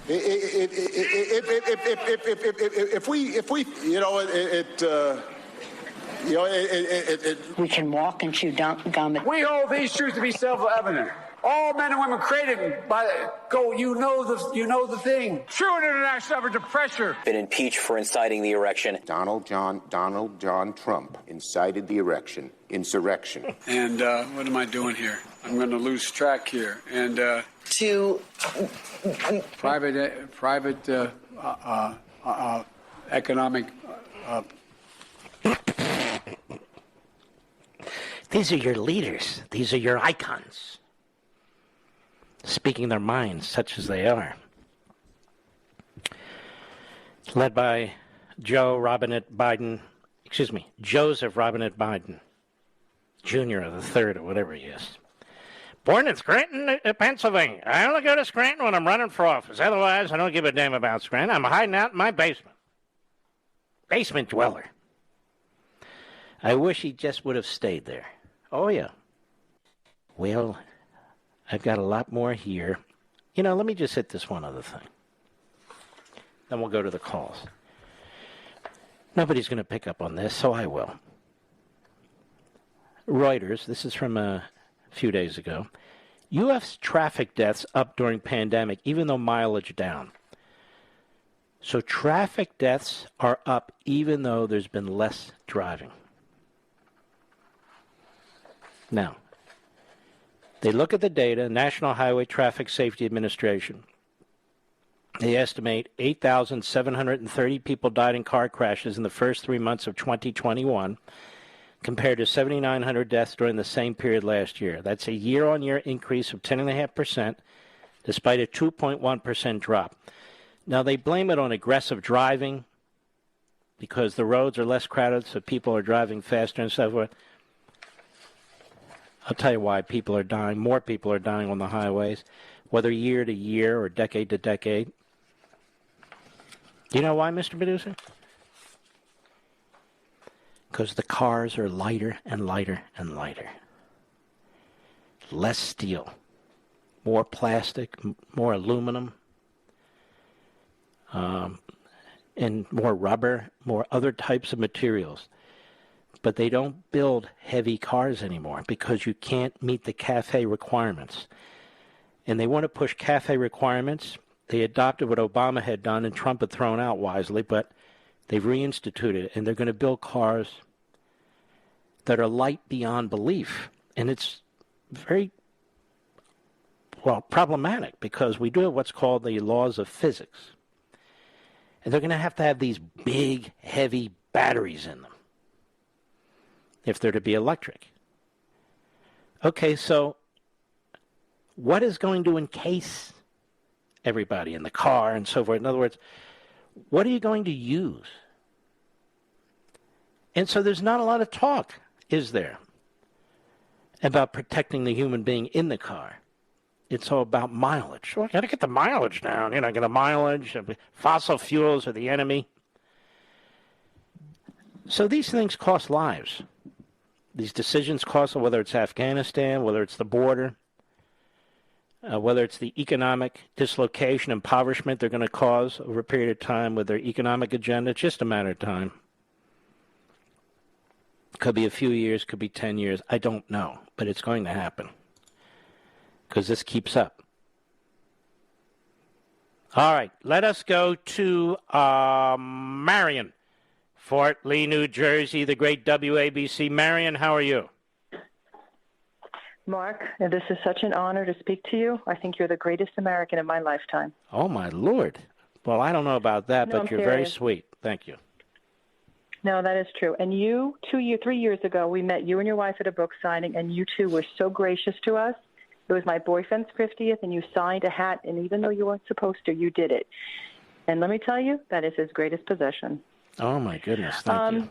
If we, we can walk and chew gum. We hold these truths to be self-evident. All men and women created by you know the thing. True international effort to pressure. Been impeached for inciting the insurrection. Donald John Trump incited the insurrection. And what am I doing here? I'm going to lose track here. And private economic. These are your leaders. These are your icons. Speaking their minds, such as they are. Led by Joseph Robinette Biden, Jr. or the third or whatever he is. Born in Scranton, Pennsylvania. I only go to Scranton when I'm running for office. Otherwise, I don't give a damn about Scranton. I'm hiding out in my basement. Basement dweller. I wish he just would have stayed there. Oh, yeah. Well, I've got a lot more here. Let me just hit this one other thing. Then we'll go to the calls. Nobody's going to pick up on this, so I will. Reuters, this is from a few days ago, U.S. traffic deaths up during pandemic, even though mileage down. So traffic deaths are up even though there's been less driving. Now, they look at the data, National Highway Traffic Safety Administration. They estimate 8,730 people died in car crashes in the first 3 months of 2021, compared to 7,900 deaths during the same period last year. That's a year-on-year increase of 10.5%, despite a 2.1% drop. Now, they blame it on aggressive driving because the roads are less crowded, so people are driving faster and so forth. I'll tell you why people are dying. More people are dying on the highways, whether year to year or decade to decade. Do you know why, Mr. Producer? Because the cars are lighter and lighter and lighter. Less steel, more plastic, more aluminum, and more rubber, more other types of materials. But they don't build heavy cars anymore because you can't meet the CAFE requirements. And they want to push CAFE requirements. They adopted what Obama had done and Trump had thrown out wisely, but they've reinstituted it, and they're going to build cars that are light beyond belief. And it's very, problematic because we do have what's called the laws of physics. And they're going to have these big, heavy batteries in them if they're to be electric. Okay, so what is going to encase everybody in the car and so forth? In other words, what are you going to use? And so there's not a lot of talk, is there, about protecting the human being in the car. It's all about mileage. Well, got to get the mileage down. Get the mileage. Fossil fuels are the enemy. So these things cost lives. These decisions cost, whether it's Afghanistan, whether it's the border, whether it's the economic dislocation, impoverishment they're going to cause over a period of time with their economic agenda. It's just a matter of time. Could be a few years, could be 10 years. I don't know, but it's going to happen because this keeps up. All right, let us go to Marion, Fort Lee, New Jersey, the great WABC. Marion, how are you? Mark, this is such an honor to speak to you. I think you're the greatest American in my lifetime. Oh, my Lord. Well, I don't know about that, No, but I'm you're serious. very sweet. Thank you. No, that is true. And you, 3 years ago, we met you and your wife at a book signing, and you two were so gracious to us. It was my boyfriend's 50th, and you signed a hat, and even though you weren't supposed to, you did it. And let me tell you, that is his greatest possession. Oh, my goodness. Thank you.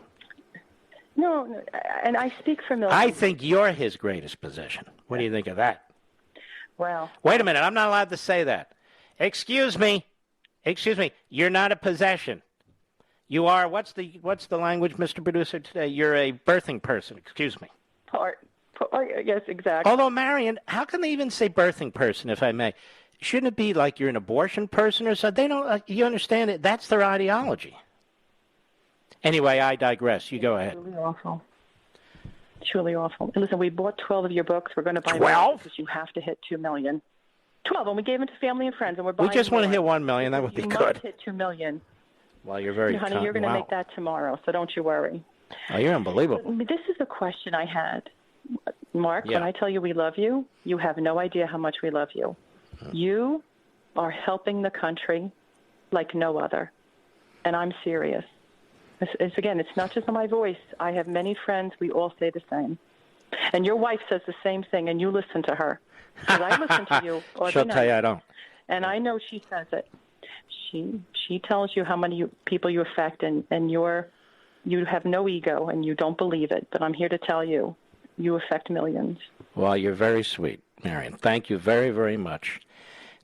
No, and I speak for millions. I think you're his greatest possession. What do you think of that? Well, wait a minute. I'm not allowed to say that. Excuse me. You're not a possession. You are, what's the language, Mr. Producer, today? You're a birthing person. Excuse me. Yes, exactly. Although, Marion, how can they even say birthing person, if I may? Shouldn't it be like you're an abortion person or something? They don't, you understand it? That's their ideology. Anyway, I digress. You go ahead. Truly awful. Truly awful. And listen, we bought 12 of your books. We're going to buy 12? more because you have to hit 2 million. 12, and we gave them to family and friends, and we're buying We just want to more. hit 1 million. That would be you good. must hit 2 million. Well, you're very Honey, kind. you're going to Wow. make that tomorrow, so don't you worry. Oh, you're unbelievable. This is a question I had. Mark, Yeah. when I tell you we love you, you have no idea how much we love you. You are helping the country like no other, and I'm serious. It's not just my voice. I have many friends. We all say the same. And your wife says the same thing, and you listen to her. Because I listen to you every She'll night. tell you I don't. And I know she says it. She tells you how many people you affect, and you have no ego, and you don't believe it. But I'm here to tell you, you affect millions. Well, you're very sweet, Marion. Thank you very, very much.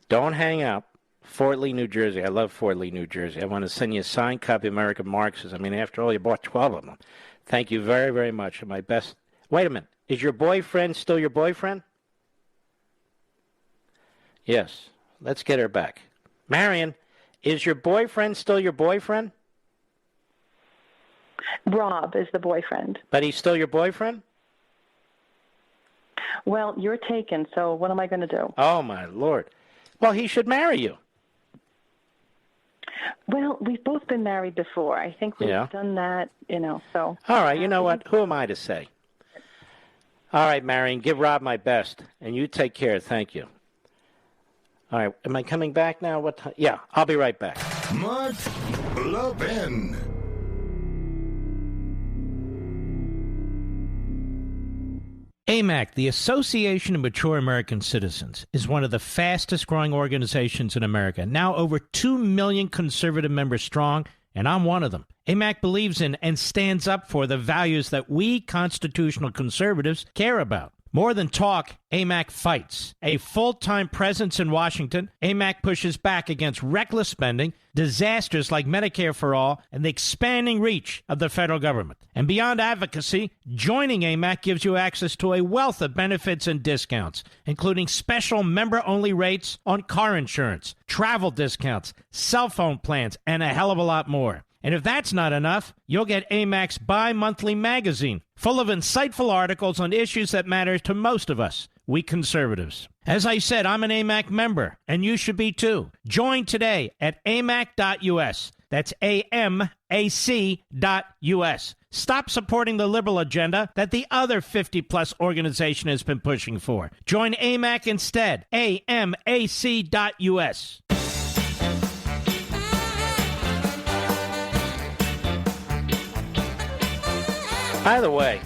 Don't hang up. Fort Lee, New Jersey. I love Fort Lee, New Jersey. I want to send you a signed copy of American Marxism. I mean, after all, you bought 12 of them. Thank you very, very much. My best. Wait a minute. Is your boyfriend still your boyfriend? Yes. Let's get her back. Marion, is your boyfriend still your boyfriend? Rob is the boyfriend. But he's still your boyfriend? Well, you're taken, so what am I going to do? Oh, my Lord. Well, he should marry you. Well, we've both been married before. I think we've done that, so. All right, you know what? Who am I to say? All right, Marion, give Rob my best, and you take care. Thank you. All right, am I coming back now? What time? Yeah, I'll be right back. Mark Levin. AMAC, the Association of Mature American Citizens, is one of the fastest-growing organizations in America, now over 2 million conservative members strong, and I'm one of them. AMAC believes in and stands up for the values that we constitutional conservatives care about. More than talk, AMAC fights. A full-time presence in Washington, AMAC pushes back against reckless spending, disasters like Medicare for All, and the expanding reach of the federal government. And beyond advocacy, joining AMAC gives you access to a wealth of benefits and discounts, including special member-only rates on car insurance, travel discounts, cell phone plans, and a hell of a lot more. And if that's not enough, you'll get AMAC's bi-monthly magazine, full of insightful articles on issues that matter to most of us, we conservatives. As I said, I'm an AMAC member, and you should be too. Join today at amac.us. That's AMAC.us. Stop supporting the liberal agenda that the other 50-plus organization has been pushing for. Join AMAC instead. AMAC.us. By the way,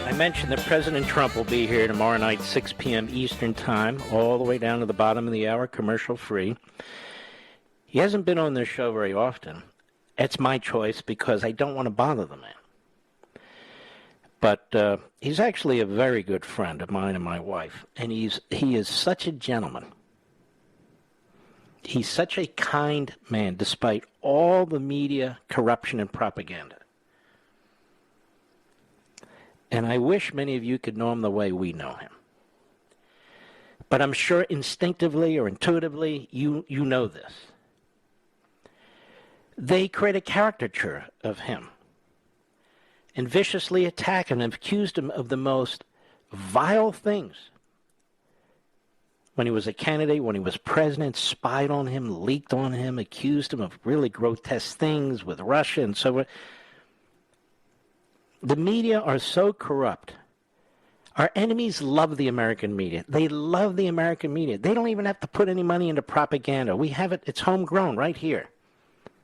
I mentioned that President Trump will be here tomorrow night, 6 p.m. Eastern Time, all the way down to the bottom of the hour, commercial-free. He hasn't been on this show very often. It's my choice because I don't want to bother the man. But he's actually a very good friend of mine and my wife, and he is such a gentleman. He's such a kind man, despite all the media corruption and propaganda. And I wish many of you could know him the way we know him. But I'm sure instinctively or intuitively, you know this. They create a caricature of him and viciously attack him and accused him of the most vile things. When he was a candidate, when he was president, spied on him, leaked on him, accused him of really grotesque things with Russia and so on. The media are so corrupt. Our enemies love the American media. They love the American media. They don't even have to put any money into propaganda. We have it. It's homegrown right here,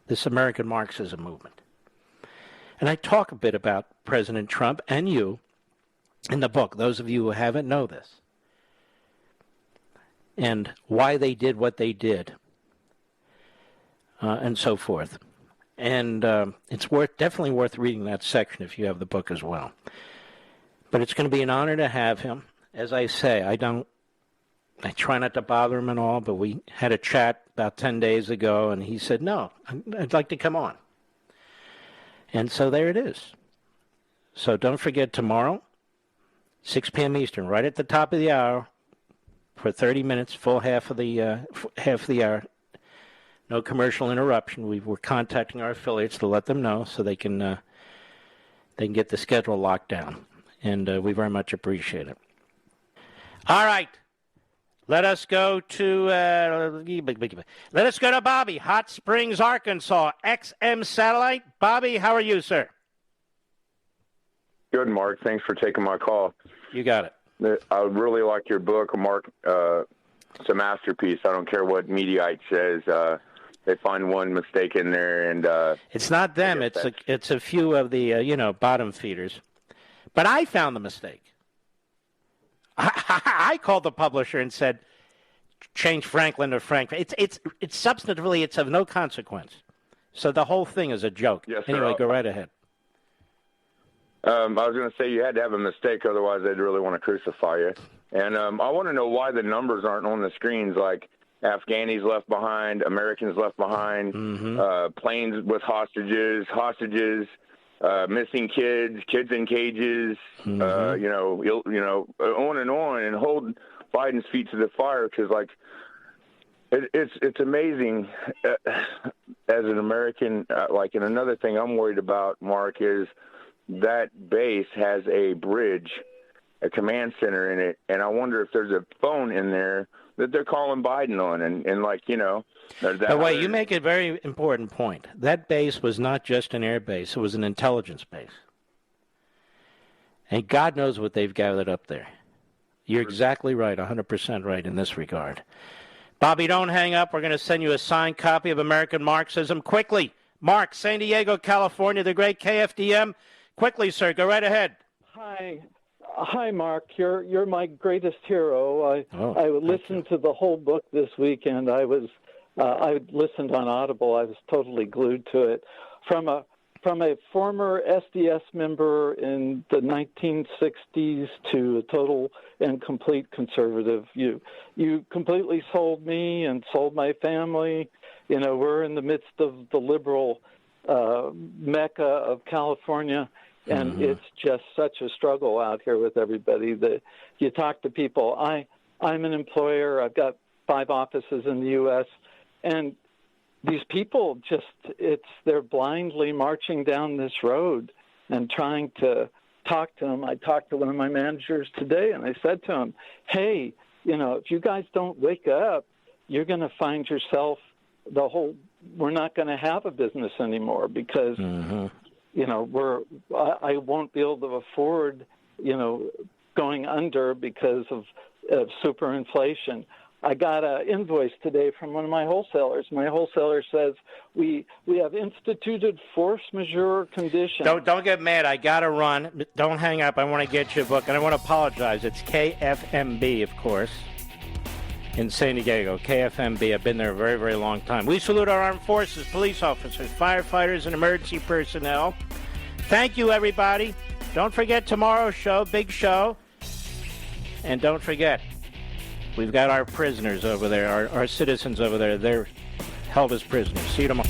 this American Marxism movement. And I talk a bit about President Trump and you in the book. Those of you who haven't know this. And why they did what they did. And so forth. And it's definitely worth reading that section if you have the book as well. But it's going to be an honor to have him. As I say, I try not to bother him and all, but we had a chat about 10 days ago, and he said, no, I'd like to come on. And so there it is. So don't forget tomorrow, 6 p.m. Eastern, right at the top of the hour, for 30 minutes, full half of the hour. No commercial interruption. We're contacting our affiliates to let them know so they can get the schedule locked down, and we very much appreciate it. All right, let us go to Bobby, Hot Springs, Arkansas, XM Satellite. Bobby, how are you, sir? Good, Mark. Thanks for taking my call. You got it. I really like your book, Mark. It's a masterpiece. I don't care what Mediaite says. They find one mistake in there, and it's not them. It's a few of the bottom feeders. But I found the mistake. I called the publisher and said, change Franklin to Frank. It's substantively it's of no consequence. So the whole thing is a joke. Yes, anyway, go right ahead. I was going to say you had to have a mistake, otherwise they'd really want to crucify you. And I want to know why the numbers aren't on the screens, like Afghanis left behind, Americans left behind, planes with hostages, missing kids in cages, on and on, and hold Biden's feet to the fire, because it's amazing as an American. And another thing I'm worried about, Mark, is that base has a bridge a command center in it, and I wonder if there's a phone in there that they're calling Biden on, and like, you know. But wait, you make a very important point. That base was not just an air base. It was an intelligence base. And God knows what they've gathered up there. You're exactly right, 100% right in this regard. Bobby, don't hang up. We're going to send you a signed copy of American Marxism quickly. Mark, San Diego, California, the great KFDM. Quickly, sir, go right ahead. Hi, Mark. You're my greatest hero. I listened to the whole book this weekend. I listened on Audible. I was totally glued to it. From a former SDS member in the 1960s to a total and complete conservative, you completely sold me and sold my family. You know, we're in the midst of the liberal mecca of California, and it's just such a struggle out here with everybody. That you talk to people. I'm an employer. I've got 5 offices in the U.S., and these people they're blindly marching down this road and trying to talk to them. I talked to one of my managers today, and I said to him, hey, you know, if you guys don't wake up, you're going to find yourself we're not going to have a business anymore because, you know, I won't be able to afford, you know, going under because of superinflation. I got an invoice today from one of my wholesalers. My wholesaler says we have instituted force majeure conditions. Don't get mad. I got to run. Don't hang up. I want to get you a book, and I want to apologize. It's KFMB, of course, in San Diego. KFMB. I've been there a very, very long time. We salute our armed forces, police officers, firefighters, and emergency personnel. Thank you, everybody. Don't forget tomorrow's show, big show. And don't forget, we've got our prisoners over there, our citizens over there. They're held as prisoners. See you tomorrow.